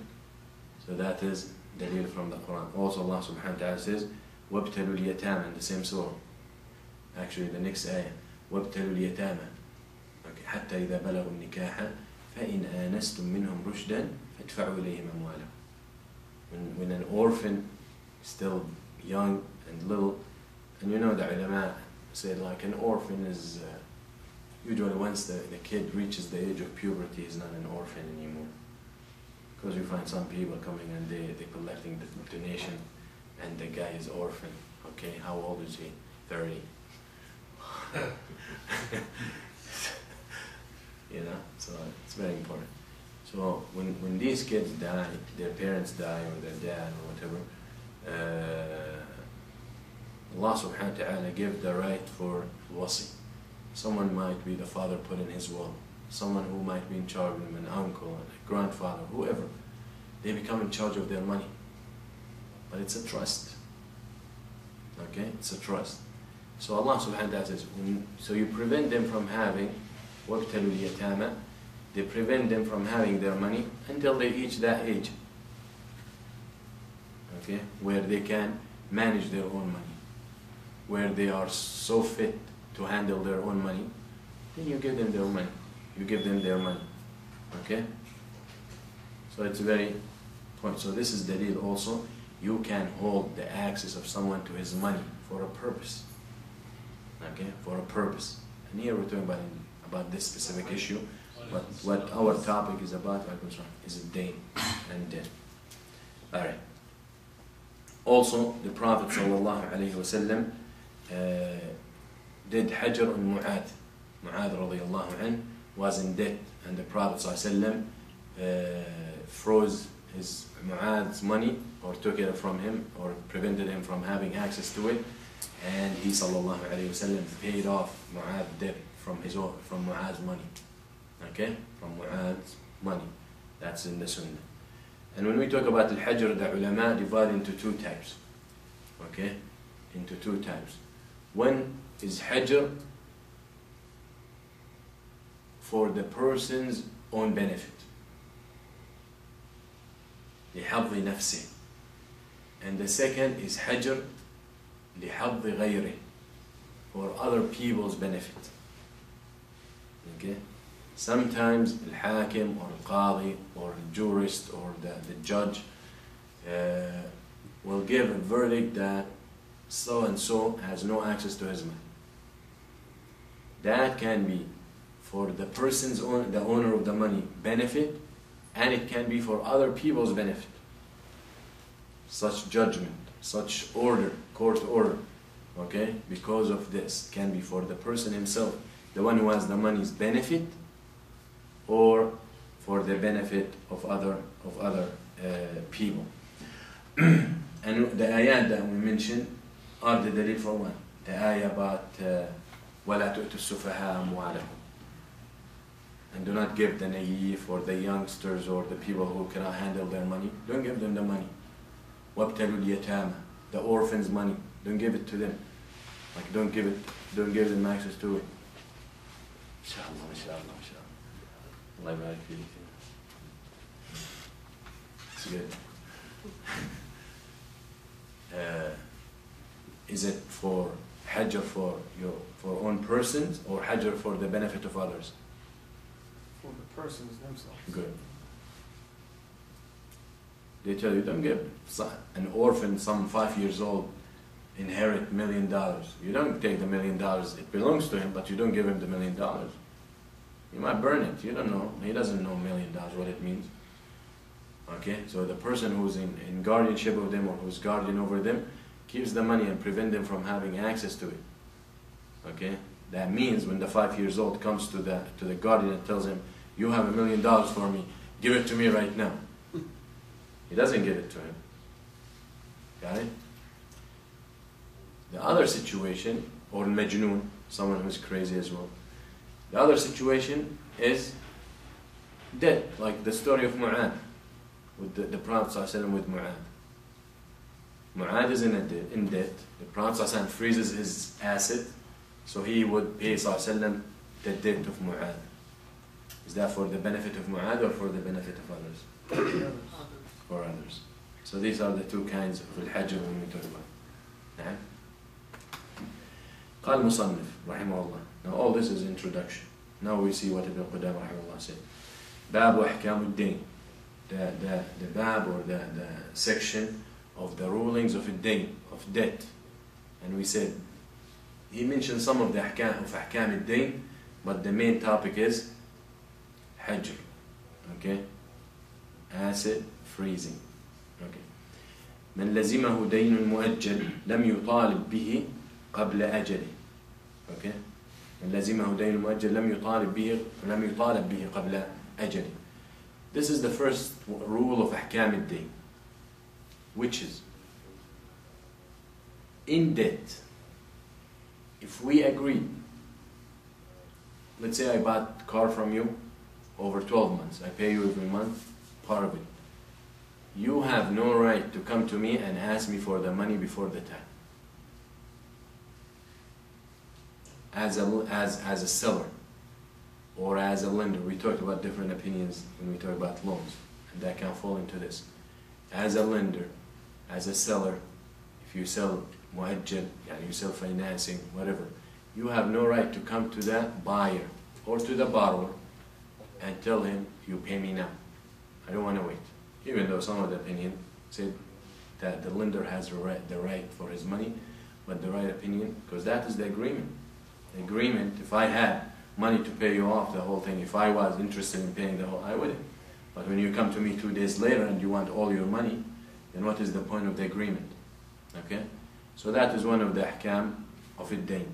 Speaker 1: So that is dalil from the Quran. Also Allah subhanahu wa ta'ala says, وَابْتَلُوا الْيَتَامَ, in the same surah. Actually the next ayah, وَابْتَلُوا الْيَتَامَ حَتَّى إِذَا بَلَغُوا النِّكَاحَ فَإِنْ آنَسْتُم مِّنْهُمْ رُشْدًا فَادْفَعُوا إِلَيْهِمْ أَمْوَالَهُمْ. When an orphan is still young and little, and you know the ulama say like an orphan is usually once the kid reaches the age of puberty, he's not an orphan anymore. Because you find some people coming and they're collecting the donation and the guy is orphan. Okay, how old is he? 30. You know, so it's very important. So when these kids die, their parents die or their dad or whatever, Allah subhanahu wa ta'ala give the right for wasi. Someone might be the father put in his will. Someone who might be in charge of them, an uncle, a grandfather, whoever. They become in charge of their money. But it's a trust. Okay, it's a trust. So Allah subhanahu wa ta'ala says, so you prevent them from having وَابْتَلُوا الْيَتَامَ, they prevent them from having their money until they reach that age. Okay, where they can manage their own money, where they are so fit to handle their own money, then you give them their money. You give them their money. Okay? So it's a very point. So this is dalil also. You can hold the access of someone to his money for a purpose. Okay? For a purpose. And here we're talking about this specific issue. But what our topic is about is a dain and debt. Alright. Also, the Prophet ﷺ did hajr on Mu'adh. Mu'adh radiallahu anhu was in debt, and the Prophet ﷺ froze his Mu'adh's money, or took it from him, or prevented him from having access to it, and he ﷺ paid off Mu'adh's debt from Mu'adh's money. Okay? From Mu'adh's money. That's in the Sunnah. And when we talk about al-hajr, the ulama divide into two types. Okay? Into two types. One is hajr for the person's own benefit. لِحَظِّ نَفْسِهِ. And the second is hajr لِحَظِّ غَيْرِهِ, for other people's benefit. Okay? Sometimes al-hakim or al-qadi or the jurist or the judge will give a verdict that so and so has no access to his money. That can be for the person's own, the owner of the money, benefit, and it can be for other people's benefit. Such judgment, such order, court order, okay, because of this, can be for the person himself, the one who has the money's benefit, or for the benefit of other people. And the ayat that we mentioned are the dalil for one. The ayah about وَلَا تُؤْتُوا السُّفَهَاءَ أَمْوَالَكُمْ, and do not give the naive or the youngsters or the people who cannot handle their money, don't give them the money. وَابْتَلُوا الْيَتَامَ, the orphans' money, don't give it to them. Like don't give them access to it. Inshallah, inshallah, inshallah. Allah barak feek. It's good. Is it for Hajr for own persons or Hajr for the benefit of others?
Speaker 3: For the persons themselves.
Speaker 1: Good. They tell you, don't give an orphan, some 5 years old, inherit $1 million. You don't take the $1 million, it belongs to him, but you don't give him the $1 million. You might burn it, you don't know. He doesn't know $1 million, what it means. Okay, so the person who's in guardianship of them or who's guardian over them keeps the money and prevent them from having access to it. Okay, that means when the 5 years old comes to the guardian and tells him, you have $1 million for me, give it to me right now. He doesn't give it to him. Got it? The other situation, or majnoon, someone who's crazy as well. The other situation is debt, like the story of Mu'adh, with the Prophet ﷺ with Mu'adh. Mu'adh is in debt. The Prophet ﷺ freezes his asset, so he would pay ﷺ the debt of Mu'adh. Is that for the benefit of Mu'adh or for the benefit of others? For others. So these are the two kinds of al-hajr when we talk about. نعم. قال مصنف رحمه الله. Now all this is introduction. Now we see what Ibn Qudamah رحمه الله said. باب أحكام الدين. The bab or the section of the rulings of الدين, of debt. And we said, he mentioned some of the أحكام الدين, but the main topic is hajr. Okay? Asset freezing. Okay. من لزمه دين مؤجل لم يطالب به قبل أجله. Okay. من لزمه دين مؤجل لم يطالب به قبل أجله. This is the first rule of أحكام الدين, which is in debt. If we agree, let's say I bought a car from you over 12 months, I pay you every month, part of it. You have no right to come to me and ask me for the money before the time. As a seller or as a lender, we talked about different opinions when we talk about loans, and that can fall into this. As a lender, as a seller, if you sell mu'ajjal, you sell financing, whatever, you have no right to come to that buyer or to the borrower and tell him, you pay me now. I don't want to wait. Even though some of the opinion said that the lender has the right for his money, but the right opinion, because that is the agreement. The agreement, if I had money to pay you off the whole thing, if I was interested in paying the whole, I wouldn't. But when you come to me 2 days later and you want all your money, then what is the point of the agreement? Okay? So that is one of the ahkam of ad-dayn.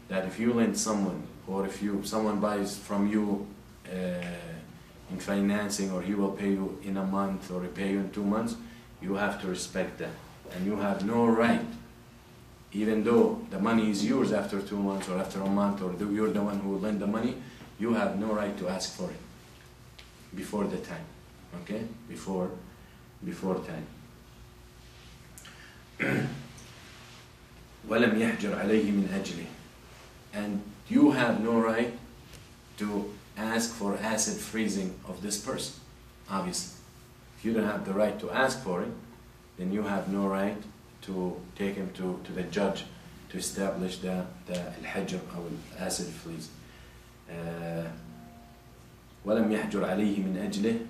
Speaker 1: That if you lend someone, or if someone buys from you in financing, or he will pay you in a month or he pay you in 2 months, you have to respect that. And you have no right, even though the money is yours after 2 months or after a month, or you're the one who lent the money, you have no right to ask for it before the time. Okay? Before time. وَلَمْ يَحْجُرْ عَلَيْهِ مِنْ أَجْلِهِ. And you have no right to ask for asset freezing of this person, obviously. If you don't have the right to ask for it, then you have no right to take him to the judge to establish the al-hajr or asset freeze. وَلَمْ يَحْجُرْ عَلَيْهِ مِنْ أَجْلِهِ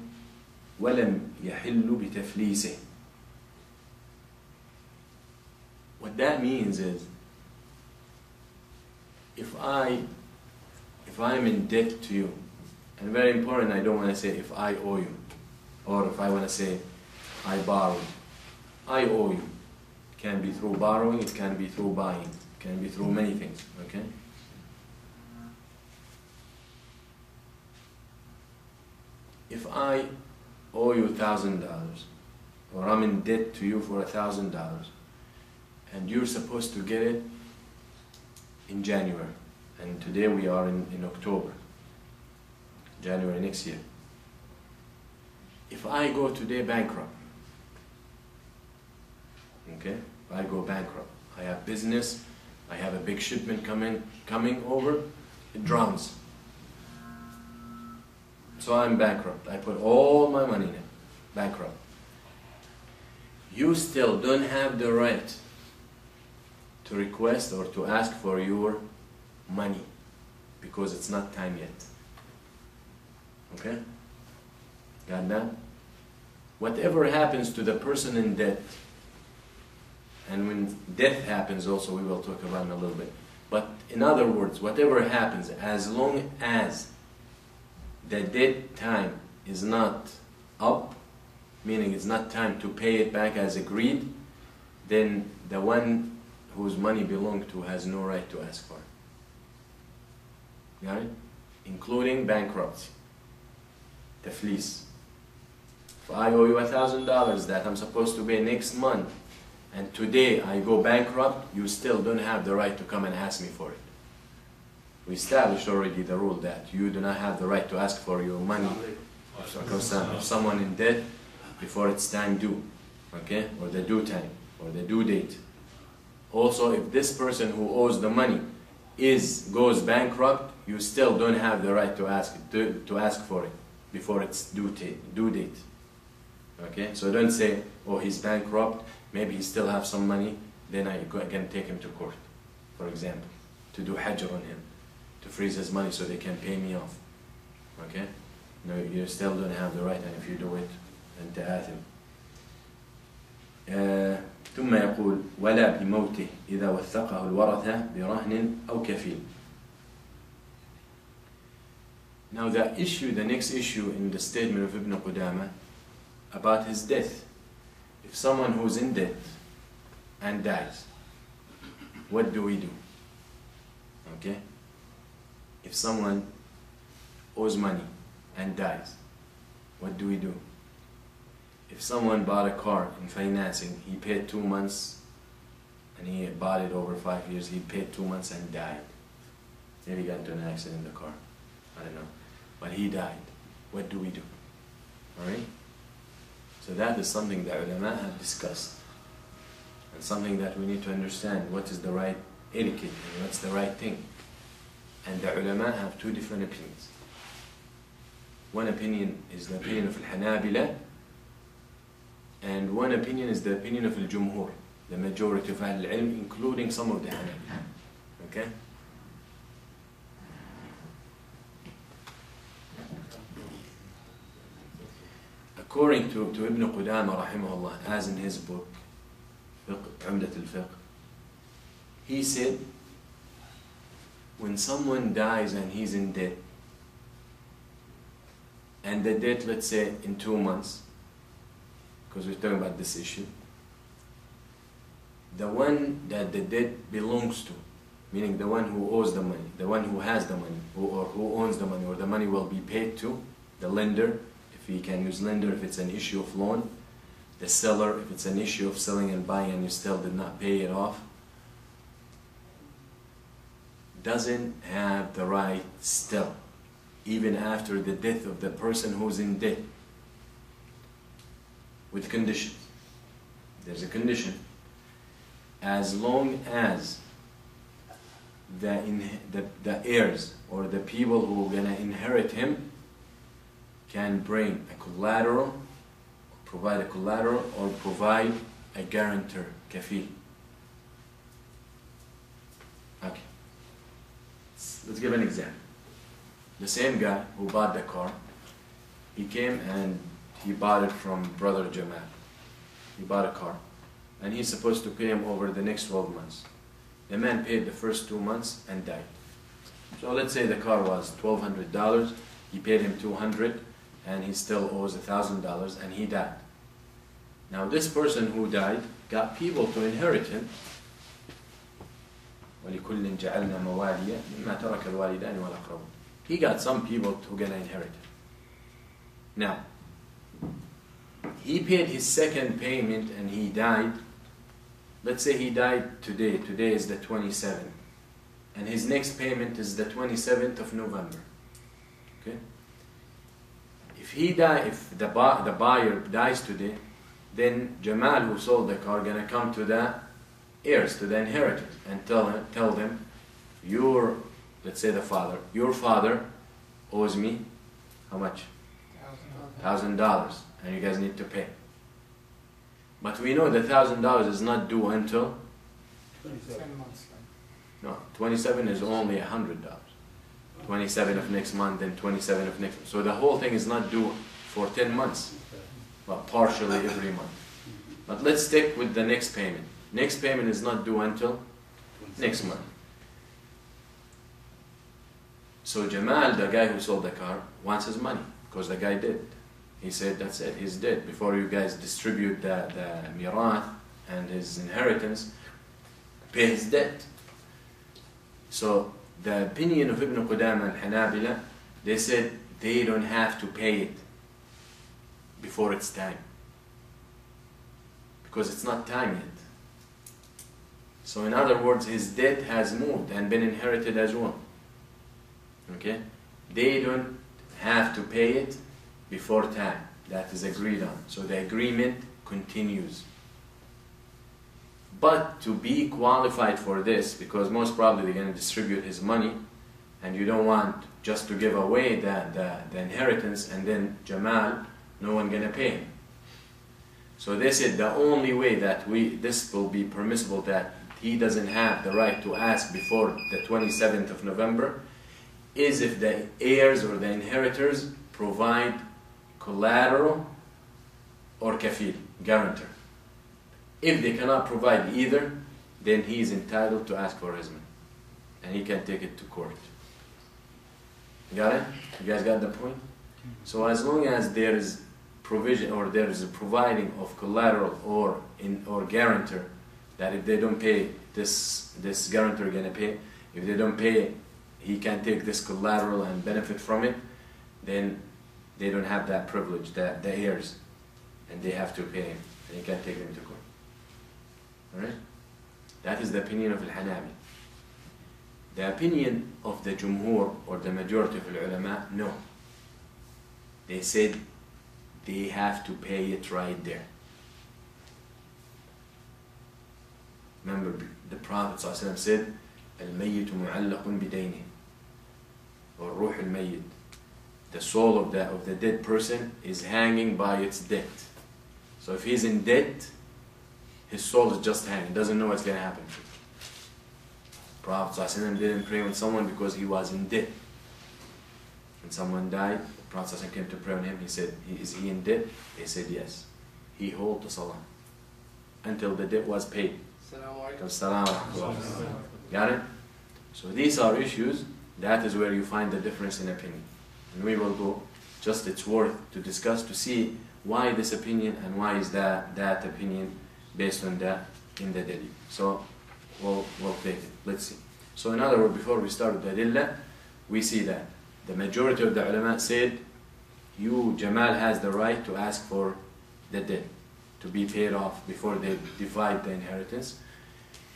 Speaker 1: وَلَمْ يَحِلُّ بِتَفْلِيسِهِ. What that means is, if I'm in debt to you, and very important, I don't want to say if I owe you, or if I want to say I borrowed. I owe you. It can be through borrowing, it can be through buying, it can be through many things, okay? If I owe you $1,000, or I'm in debt to you for $1,000, and you're supposed to get it in January, and today we are in October, January next year. If I go today bankrupt, okay, if I go bankrupt, I have business, I have a big shipment coming over, it drowns. So I'm bankrupt. I put all my money in it, bankrupt. You still don't have the right to request or to ask for your money because it's not time yet. Okay? Got that? Whatever happens to the person in debt, and when death happens also, we will talk about it in a little bit. But in other words, whatever happens, as long as the debt time is not up, meaning it's not time to pay it back as agreed, then the one whose money belongs to has no right to ask for it. Got it? Including bankruptcy, the fleece. If I owe you $1,000 that I'm supposed to pay next month, and today I go bankrupt, you still don't have the right to come and ask me for it. We established already the rule that you do not have the right to ask for your money if someone in debt before it's time due, okay, or the due time, or the due date. Also, if this person who owes the money goes bankrupt, you still don't have the right to ask for it before its due date. Okay, so don't say, oh, he's bankrupt, maybe he still have some money, then I can take him to court, for example, to do hajr on him, to freeze his money so they can pay me off. Okay? No, you still don't have the right, and if you do it, أنت آثم. ثم يقول ولا بموته إذا وثقه الورثة برهن أو كفيل. Now the next issue in the statement of Ibn Qudama about his death. If someone who's in debt and dies, what do we do? Okay? If someone owes money and dies, what do we do? If someone bought a car in financing, he paid 2 months and he bought it over 5 years, he paid 2 months and died. Maybe he got into an accident in the car, I don't know. But he died. What do we do? Alright? So that is something that ulama have discussed. And something that we need to understand what is the right etiquette and what's the right thing. And the ulama have two different opinions. One opinion is the opinion of al-Hanabila, and one opinion is the opinion of al-Jumhur, the majority of al-ilm, including some of the Hanabila. Okay? According to Ibn Qudama rahimahullah, as in his book, Umdat al-Fiqh, he said, when someone dies and he's in debt, and the debt, let's say, in 2 months, because we're talking about this issue, the one that the debt belongs to, meaning the one who owes the money, the one who has the money, or who owns the money, or the money will be paid to, the lender, if he can use lender if it's an issue of loan, the seller if it's an issue of selling and buying and you still did not pay it off, doesn't have the right still, even after the death of the person who's in debt, with conditions. There's a condition. As long as the heirs or the people who are going to inherit him can bring a collateral, provide a collateral, or provide a guarantor, kafil. Okay. Let's give an example. The same guy who bought the car, he came and he bought it from brother Jamal. He bought a car and he's supposed to pay him over the next 12 months. The man paid the first 2 months and died. So let's say the car was $1,200, he paid him $200 and he still owes $1,000 and he died. Now this person who died got people to inherit him. وَلِكُلٍّ جَعَلْنَا مَوَالِيَ مِمَّا تَرَكَ الْوَالِدَانِ وَالْأَقْرَبُونَ. He got some people who are going to inherit him. Now, he paid his second payment and he died. Let's say he died today. Today is the 27th. And his next payment is the 27th of November. Okay? If the buyer dies today, then Jamal who sold the car gonna come to the heirs, to the inheritors, and tell them, let's say the father, your father owes me how much? $1,000, and you guys need to pay. But we know the $1,000 is not due until
Speaker 3: 10 months.
Speaker 1: No, 27 is only $100. 27 of next month and 27 of next. So the whole thing is not due for 10 months, but partially every month. But let's stick with the next payment. Next payment is not due until next month. So Jamal, the guy who sold the car, wants his money because the guy did. He said, that's it, he's dead. Before you guys distribute the mirath and his inheritance, pay his debt. So the opinion of Ibn Qudama and Hanabila, they said they don't have to pay it before it's time. Because it's not time yet. So in other words, his debt has moved and been inherited as well. Okay? They don't have to pay it before time. That is agreed on. So the agreement continues. But to be qualified for this, because most probably they're going to distribute his money, and you don't want just to give away the inheritance, and then Jamal, no one going to pay him. So they said the only way that this will be permissible, that he doesn't have the right to ask before the 27th of November, is if the heirs or the inheritors provide collateral or kafil, guarantor. If they cannot provide either, then he is entitled to ask for his money, and he can take it to court. Got it? You guys got the point? So as long as there is provision, or there is a providing of collateral or guarantor, that if they don't pay, this guarantor gonna pay. If they don't pay, he can take this collateral and benefit from it. Then they don't have that privilege, the heirs, and they have to pay him, and he can take them to court. Alright? That is the opinion of Al-Hanabi. The opinion of the Jumhur, or the majority of the ulama, no. They said they have to pay it right there. Remember, the Prophet ﷺ said, "Al-mayyit mu'allaqun bidaynih," or ruh al-mayyit. The soul of the dead person is hanging by its debt. So if he's in debt, his soul is just hanging, doesn't know what's going to happen. Prophet ﷺ didn't pray on someone because he was in debt. When someone died, the Prophet ﷺ came to pray on him. He said, is he in debt? They said yes. He held the salah until the debt was paid. Got it? So these are issues. That is where you find the difference in opinion. And we will go, just it's worth to discuss to see why this opinion and why is that opinion based on that in the dalil. So we'll take it. Let's see. So in other words, before we start with the dalil, we see that the majority of the ulama said, Jamal has the right to ask for the debt to be paid off before they divide the inheritance.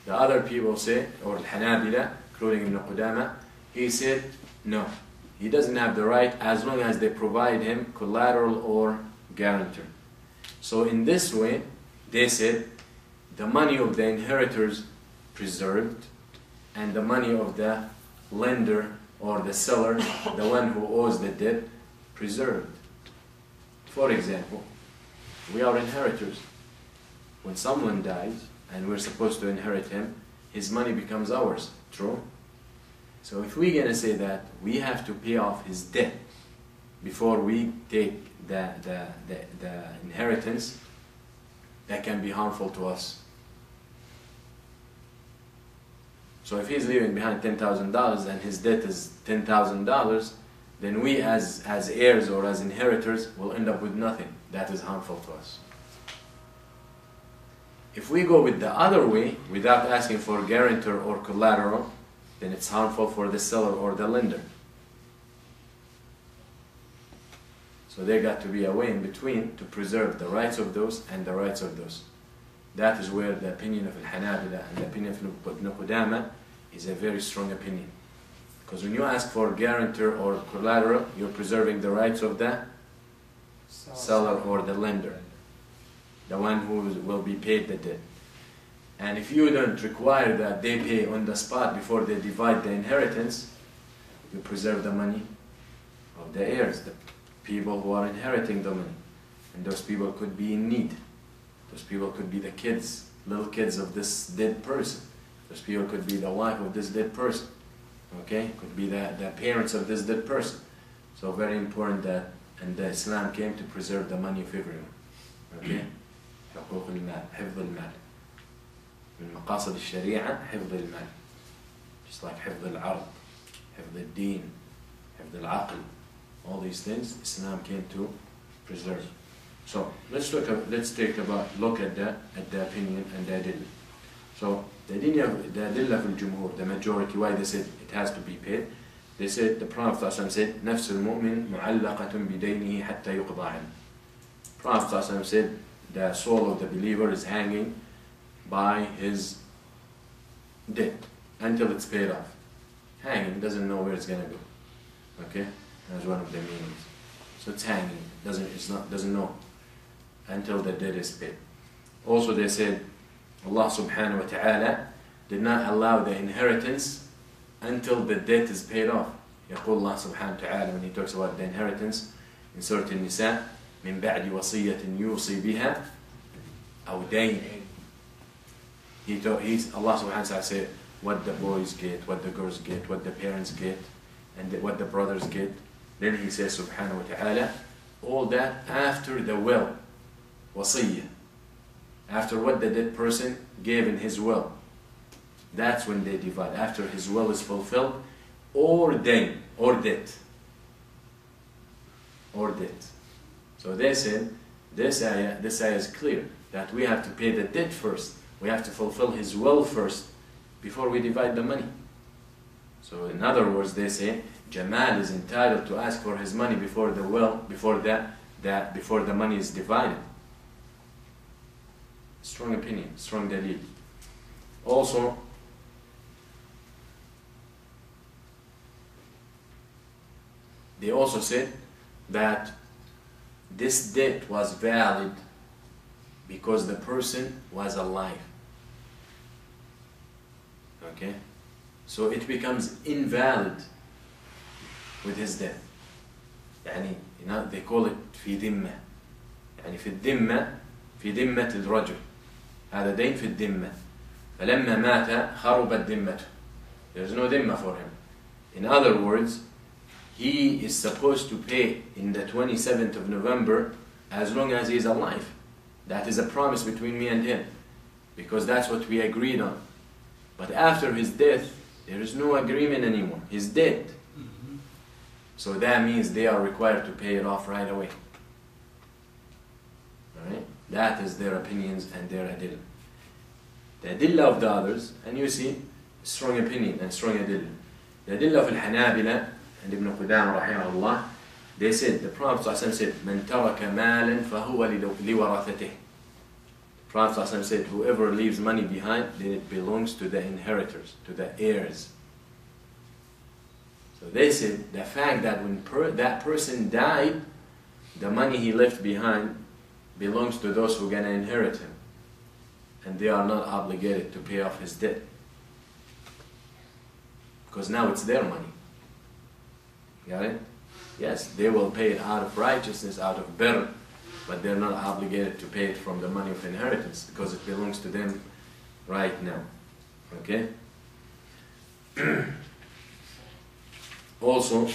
Speaker 1: The other people say, or Hanabila, including Ibn Qudama, he said, no, he doesn't have the right as long as they provide him collateral or guarantor. So in this way, they said, the money of the inheritors preserved, and the money of the lender or the seller, the one who owes the debt, preserved. For example, we are inheritors. When someone dies and we're supposed to inherit him, his money becomes ours. True? So if we're going to say that we have to pay off his debt before we take the inheritance, that can be harmful to us. So if he's leaving behind $10,000 and his debt is $10,000, then we as heirs or as inheritors will end up with nothing. That is harmful to us. If we go with the other way, without asking for guarantor or collateral, then it's harmful for the seller or the lender. So there got to be a way in between to preserve the rights of those and the rights of those. That is where the opinion of Al-Hanabila and the opinion of Ibn Qudama is a very strong opinion. Because when you ask for guarantor or collateral, you're preserving the rights of the seller or the lender, the one who will be paid the debt. And if you don't require that they pay on the spot before they divide the inheritance, you preserve the money of the heirs, the people who are inheriting the money. And those people could be in need. Those people could be the kids, little kids of this dead person. Those people could be the wife of this dead person. Okay? Could be the parents of this dead person. So very important that, and the Islam came to preserve the money of everyone. Okay? حقوق المال, حفظ المال. من مقاصد الشريعة حفظ المال. Just like حفظ العرض, حفظ الدين, حفظ العقل. All these things Islam came to preserve. So let's take a look at the opinion and the adillah. So the adillah from Jumhur, the majority, why they said it has to be paid. They said, the Prophet said, نفس المؤمن معلقة بدينه حتى يقضى عنه. Prophet said, the soul of the believer is hanging by his debt until it's paid off. Hanging, doesn't know where it's going to go. Okay? That's one of the meanings. So it's hanging, doesn't know until the debt is paid. Also they said, Allah subhanahu wa ta'ala did not allow the inheritance until the debt is paid off. يقول الله سبحانه وتعالى when he talks about the inheritance in Surah An-Nisa, من بعد وصية يوصي بها أو دين. Allah subhanahu wa ta'ala said what the boys get, what the girls get, what the parents get, and what the brothers get. Then he says subhanahu wa ta'ala, all that after the will, wasiyah, after what the dead person gave in his will. That's when they divide, after his will is fulfilled, or dain, or debt. Or debt. So they said, this ayah is clear, that we have to pay the debt first. We have to fulfill his will first, before we divide the money. So in other words, they say, Jamal is entitled to ask for his money before the will, before the money is divided. Strong opinion, strong dalil. Also, they also said that this debt was valid because the person was alive. Okay? So it becomes invalid with his death. يعني they call it في ذمة. يعني في الذمة في ذمة الرجل. هذا دين في الذمة. فلما مات خربت ذمته. There's no ذمة for him. In other words, he is supposed to pay in the 27th of November as long as he is alive. That is a promise between me and him, because that's what we agreed on. But after his death, there is no agreement anymore. He's dead. So that means they are required to pay it off right away. Alright? That is their opinions and their adillah. The adillah of the others, and you see, strong opinion and strong adillah. The adillah of al-Hanabila and Ibn Qudam rahimahullah, they said, the Prophet said, مَنْ تَرَكَ مَالًا فَهُوَ لِوَرَثَتِهِ. The Prophet said, whoever leaves money behind, then it belongs to the inheritors, to the heirs. So they said, the fact that when that person died, the money he left behind belongs to those who are going to inherit him. And they are not obligated to pay off his debt. Because now it's their money. Got it? Yes, they will pay it out of righteousness, out of birr, but they're not obligated to pay it from the money of inheritance because it belongs to them right now. Okay? Also,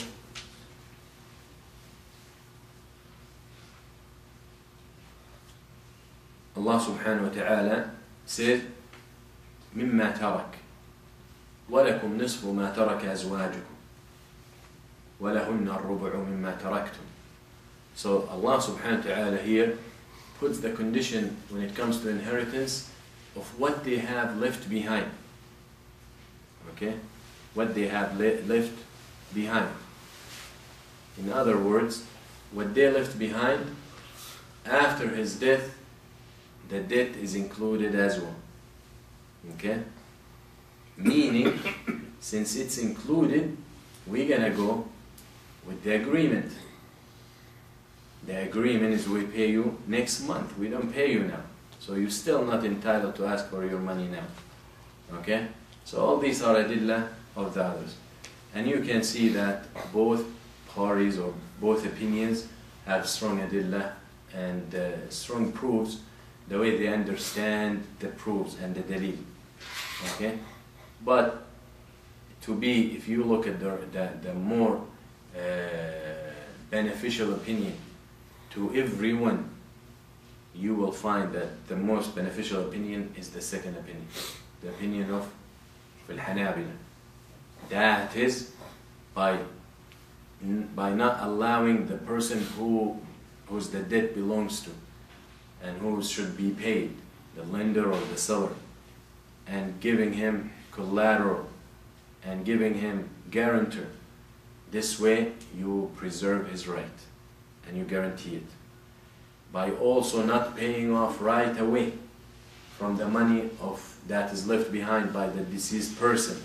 Speaker 1: Allah subhanahu wa ta'ala said, مِمَّا تَرَكْ وَلَكُمْ نِصْفُ مَا تَرَكَ أَزْوَاجُكُمْ وَلَهُنَّ الرُّبُعُ مِمَّا تَرَكْتُمْ. So Allah subhanahu wa ta'ala here puts the condition when it comes to inheritance of what they have left behind. Okay? What they have left behind. In other words, what they left behind, after his death, the debt is included as well. Okay? Meaning, since it's included, we're gonna go with the agreement. The agreement is we pay you next month. We don't pay you now. So you're still not entitled to ask for your money now. Okay? So all these are adillah of the others. And you can see that both parties or both opinions have strong adillah and strong proofs, the way they understand the proofs and the dalil. Okay? But to be, if you look at the more beneficial opinion to everyone, you will find that the most beneficial opinion is the second opinion, the opinion of Al-Hanabila. That is by not allowing the person whose the debt belongs to and who should be paid, the lender or the seller, and giving him collateral and giving him guarantor. This way you preserve his right and you guarantee it. By also not paying off right away from the money that is left behind by the deceased person.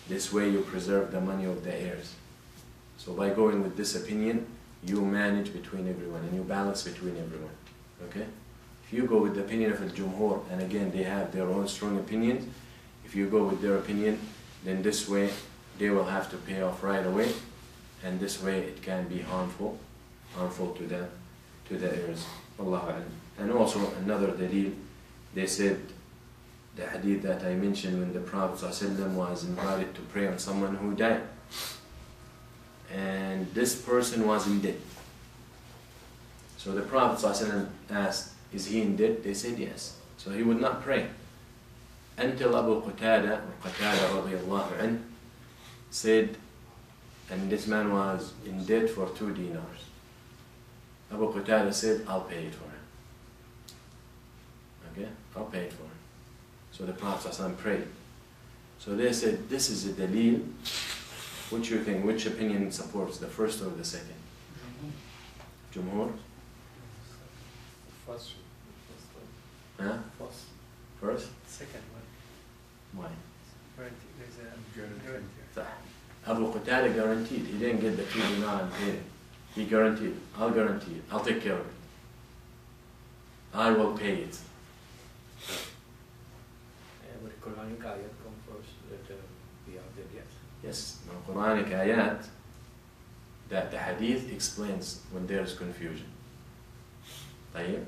Speaker 1: This way you preserve the money of the heirs. So by going with this opinion, you manage between everyone and you balance between everyone. Okay? If you go with the opinion of Al-Jumhur, and again they have their own strong opinions, if you go with their opinion, then this way they will have to pay off right away, and this way it can be harmful to the heirs. Allahu A'lam. And also another dalil, they said the hadith that I mentioned when the Prophet ﷺ was invited to pray on someone who died, and this person was in debt. So the Prophet ﷺ asked, is he in debt? They said yes. So he would not pray until Abu Qatada radiyallahu anhu said, and this man was in debt for 2 dinars. Abu Qatada said, I'll pay it for him. Okay? I'll pay it for him. So the Prophet ﷺ prayed. So they said, this is a dalil. Which you think, which opinion supports, the first or the second? Jumhur?
Speaker 2: First.
Speaker 1: Huh? First?
Speaker 2: Second one.
Speaker 1: Why?
Speaker 2: There's a guarantee.
Speaker 1: Abu Qatada guaranteed. He didn't get the 2 dinar and paid it. He guaranteed, I'll guarantee it. I'll take care of it. I will pay it.
Speaker 4: But the Quranic ayat come first that we are dead yet.
Speaker 1: Yes, the Quranic ayat, that the hadith explains when there is confusion. طيب?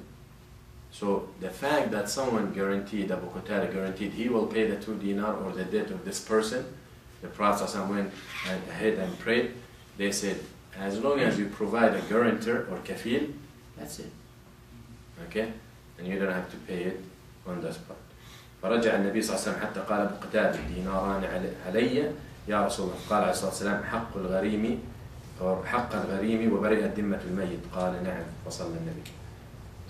Speaker 1: So the fact that someone guaranteed, Abu Qatada guaranteed, he will pay the 2 dinar or the debt of this person, the Prophet ﷺ went ahead and prayed. They said, as long as you provide a guarantor or kafil, that's it. Okay? And you don't have to pay it on the spot. فرجع النبي صلى الله عليه وسلم حتى قال أبو قتادة ديناران علي يا رسول الله. قال عليه الصلاة والسلام حق الغريم أو حق الغريم وبرئت ذمة الميت. قال نعم فصلى النبي.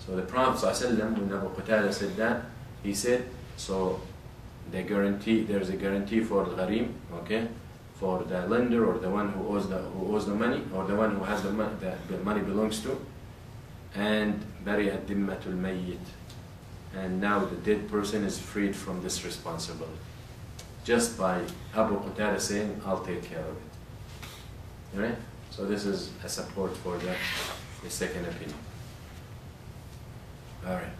Speaker 1: So the Prophet صلى الله عليه وسلم, when Abu Qatada said that, he said, so the guarantee, there's a guarantee for the gharim, okay, for the lender or the one who owes the money, or the one who has the money belongs to, and برئت ذمة الميت. And now the dead person is freed from this responsibility. Just by Abu Qatada saying, I'll take care of it. Alright? So this is a support for the second opinion. Alright.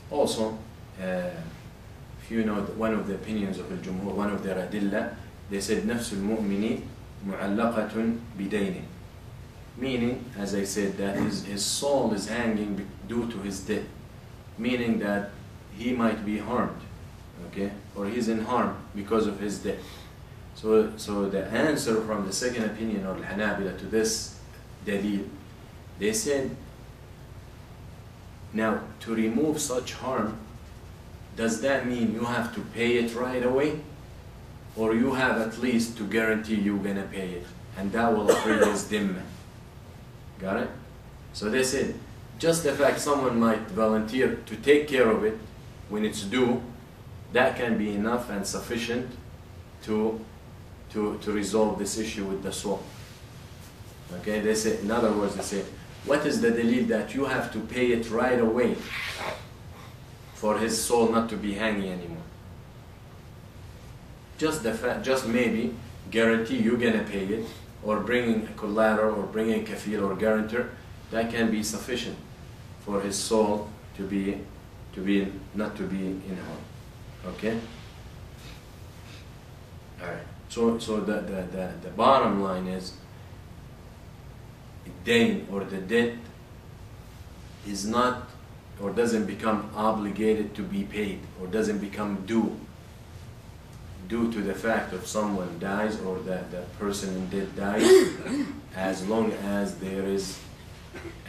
Speaker 1: Also, if you know one of the opinions of Al-Jumhur, one of their adilla, they said نفس المؤمن معلقة بدينه, meaning, as I said, that his soul is hanging due to his debt, meaning that he might be harmed, okay, or he's in harm because of his debt. So the answer from the second opinion of Al-Hanabila to this dalil, they said, now to remove such harm, does that mean you have to pay it right away? Or you have at least to guarantee you're gonna pay it, and that will free his dhimma. Got it? So they said, just the fact someone might volunteer to take care of it when it's due, that can be enough and sufficient to resolve this issue with the soul. Okay, they say, in other words, they say, what is the dalil that you have to pay it right away for his soul not to be hanging anymore? Just the fact, just maybe guarantee you're gonna pay it, or bringing a collateral, or bringing a kafil or guarantor, that can be sufficient for his soul to be not to be in harm. Okay. All right. So the bottom line is, dain or the debt is not or doesn't become obligated to be paid or doesn't become due to the fact of someone dies or that the person in debt dies, as long as there is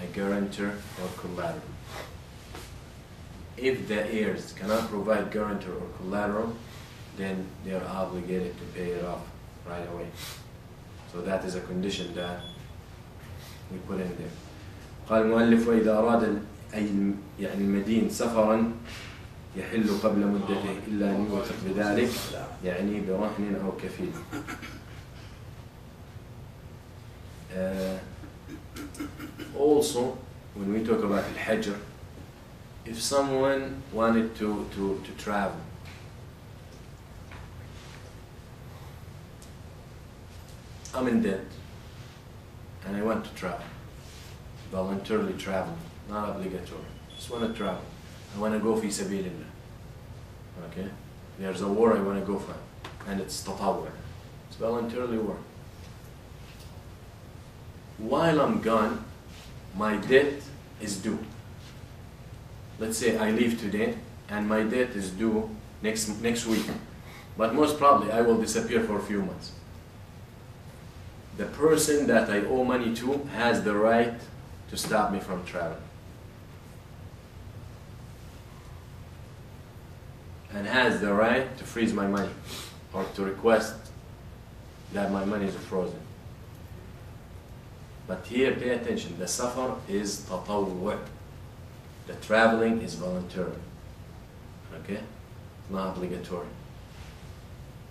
Speaker 1: a guarantor or collateral. If the heirs cannot provide guarantor or collateral, then they are obligated to pay it off right away. So that is a condition that we put in there. قال المؤلف وإذا أراد أي يعني المدين سفرا يحل قبل مدته إلا أن يوثق بذلك يعني برهن أو كفيل. Also, when we talk about al-hajr, if someone wanted to travel, I'm in debt and I want to travel, voluntarily travel, not obligatory, just want to travel. I want to go fi sabilillah. Okay? There's a war I want to go for, and it's tatawwu'. It's voluntarily war. While I'm gone, my debt is due. Let's say I leave today, and my debt is due next week. But most probably I will disappear for a few months. The person that I owe money to has the right to stop me from traveling. And has the right to freeze my money or to request that my money is frozen. But here, pay attention, the safar is tatawwu'. The traveling is voluntary. Okay? It's not obligatory.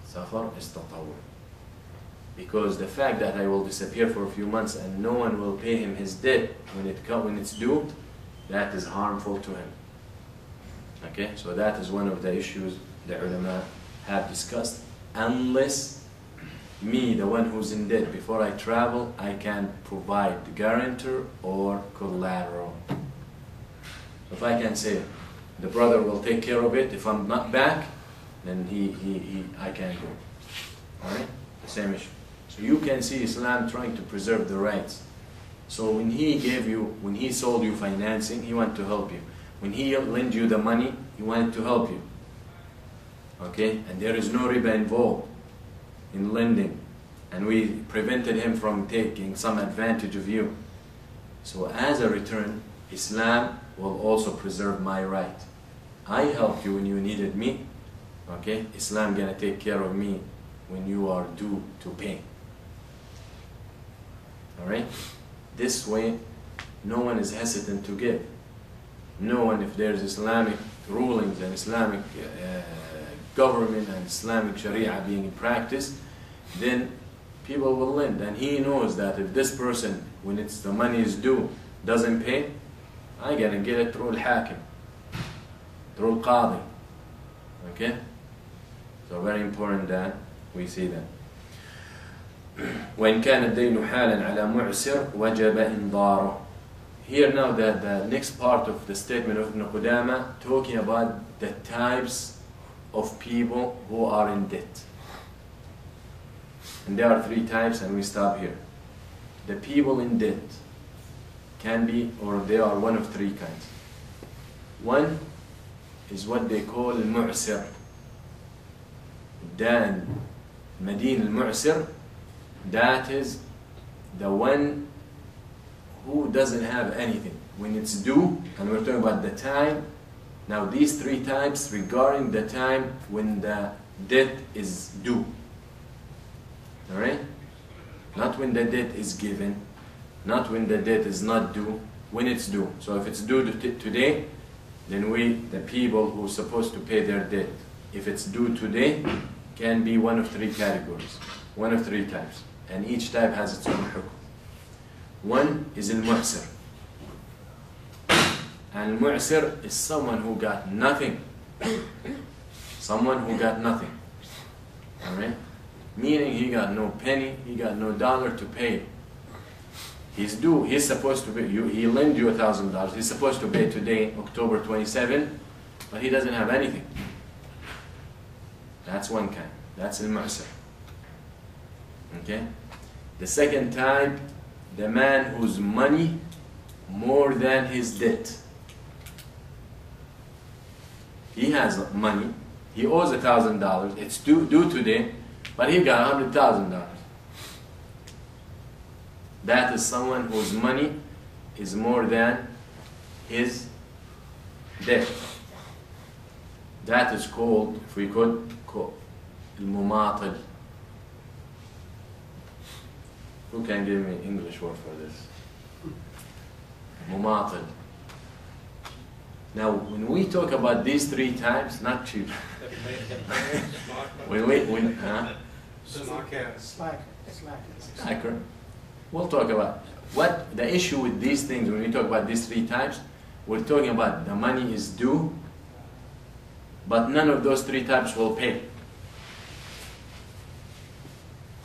Speaker 1: Safar is tatawwu'. Because the fact that I will disappear for a few months and no one will pay him his debt when it's due, that is harmful to him. Okay, so that is one of the issues the ulama have discussed. Unless me, the one who's in debt, before I travel, I can provide the guarantor or collateral. So if I can say, the brother will take care of it, if I'm not back, then I can go. Alright? The same issue. So you can see Islam trying to preserve the rights. So when he sold you financing, he wanted to help you. When he lent you the money, he wanted to help you. Okay? And there is no riba involved in lending. And we prevented him from taking some advantage of you. So as a return, Islam will also preserve my right. I helped you when you needed me. Okay? Islam gonna take care of me when you are due to pay. Alright? This way, no one is hesitant to give. No one, if there's Islamic rulings and Islamic government and Islamic Sharia being in practice, then people will lend. And he knows that if this person, when the money is due, doesn't pay, I'm going to get it through al-hakim, through al-qadi. Okay? So very important that we see that. وإن كان الدين حالا على معسر وجب إنظاره. Here now the next part of the statement of Ibn Qudama talking about the types of people who are in debt. And there are three types and we stop here. The people in debt can be, or they are one of three kinds. One is what they call al-mu'sir. Dan Madin al-mu'sir, that is the one who doesn't have anything when it's due, and we're talking about the time. Now these three types regarding the time when the debt is due. Alright? Not when the debt is given, not when the debt is not due, when it's due. So if it's due today, then we, the people who are supposed to pay their debt, if it's due today, can be one of three categories, one of three types, and each type has its own hukm. One is al-mu'sir. And al-mu'sir is someone who got nothing. Someone who got nothing. Alright? Meaning he got no penny, he got no dollar to pay. He's due, he's supposed to pay, he lent you $1,000, he's supposed to pay today, October 27, but he doesn't have anything. That's one kind. That's al-mu'sir. Okay? The second type, the man whose money more than his debt. He has money, he owes $1,000, it's due today, but he got $100,000. That is someone whose money is more than his debt. That is called, if we could, call al-mumatil. Who can give me an English word for this? Mumatil. Now, when we talk about these three types, not cheap. Slacker. We'll talk about what the issue with these things when we talk about these three types. We're talking about the money is due, but none of those three types will pay.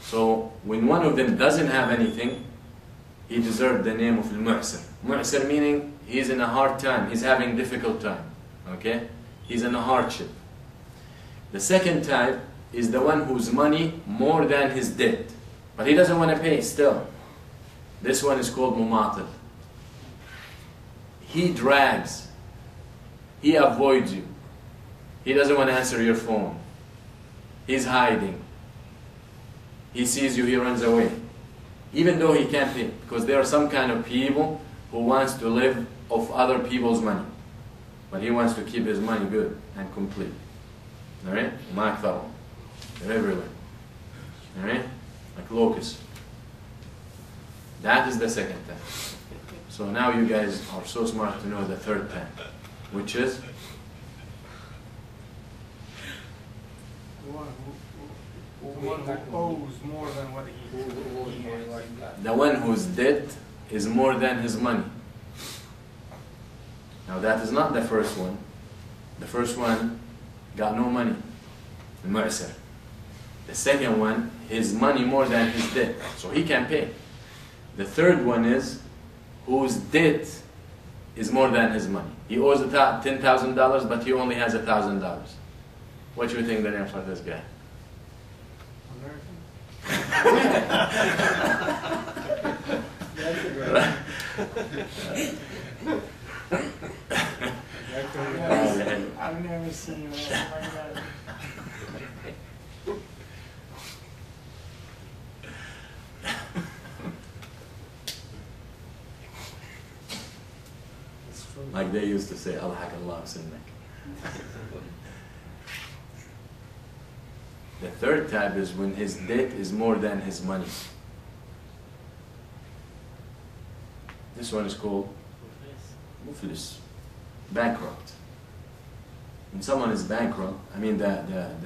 Speaker 1: So when one of them doesn't have anything, he deserves the name of al-mu'sir. Mu'sir meaning he's in a hard time, he's having a difficult time. Okay? He's in a hardship. The second type is the one whose money more than his debt, but he doesn't want to pay still. This one is called mumatil. He drags. He avoids you. He doesn't want to answer your phone. He's hiding. He sees you, he runs away. Even though he can't pay. Because there are some kind of people who wants to live off other people's money. But he wants to keep his money good and complete. Alright? They're everywhere. Alright? Like locusts. That is the second type. So now you guys are so smart to know the third type, which is
Speaker 3: The one who owes more than what he has.
Speaker 1: the one whose debt is more than his money. Now that is not the first one. The first one got no money, the mu'sir. The second one, his money more than his debt, so he can pay. The third one is whose debt is more than his money. He owes $10,000, but he only has $1,000. What do you think the name for this guy?
Speaker 3: I've never seen that. Oh my God.
Speaker 1: Like they used to say, Alhaq Allah sinnak. The third type is when his debt is more than his money. This one is called muflis, bankrupt. When someone is bankrupt, I mean the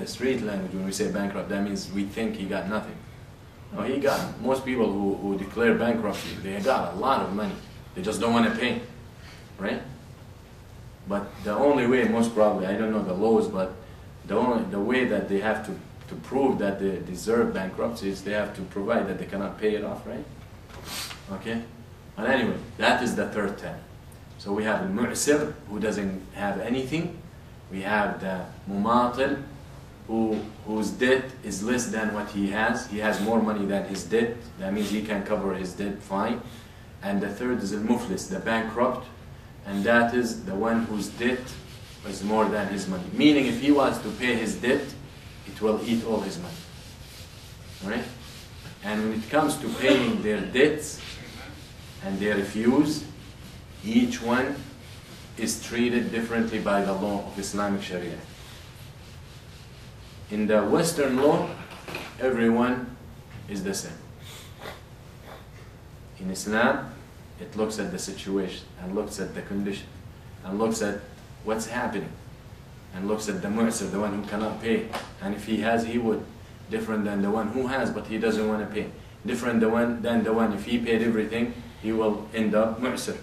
Speaker 1: street language, when we say bankrupt, that means we think he got nothing. No, he got, most people who declare bankruptcy, they got a lot of money. They just don't want to pay, right? But the only way, most probably, I don't know the laws, but the way that they have to prove that they deserve bankruptcy is they have to provide that they cannot pay it off, right? Okay? But anyway, that is the third type. So we have the mu'sir, who doesn't have anything. We have the mumatil, whose debt is less than what he has. He has more money than his debt. That means he can cover his debt fine. And the third is al-muflis, the bankrupt. And that is the one whose debt is more than his money. Meaning if he wants to pay his debt, it will eat all his money. Alright? And when it comes to paying their debts and they refuse, each one is treated differently by the law of Islamic Sharia. In the Western law, everyone is the same. In Islam, it looks at the situation and looks at the condition and looks at what's happening and looks at the mu'sir, the one who cannot pay. And if he has, he would. Different than the one who has, but he doesn't want to pay. Different than the one, if he paid everything, he will end up mu'sir.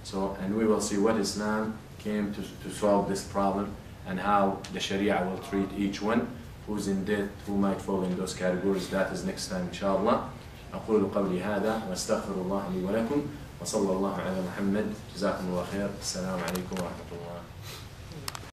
Speaker 1: So, and we will see what Islam came to solve this problem and how the Sharia will treat each one who's in debt, who might fall in those categories. That is next time, inshallah. أقول قولي هذا وأستغفر الله لي ولكم وصلى الله على محمد جزاكم الله خير السلام عليكم ورحمة الله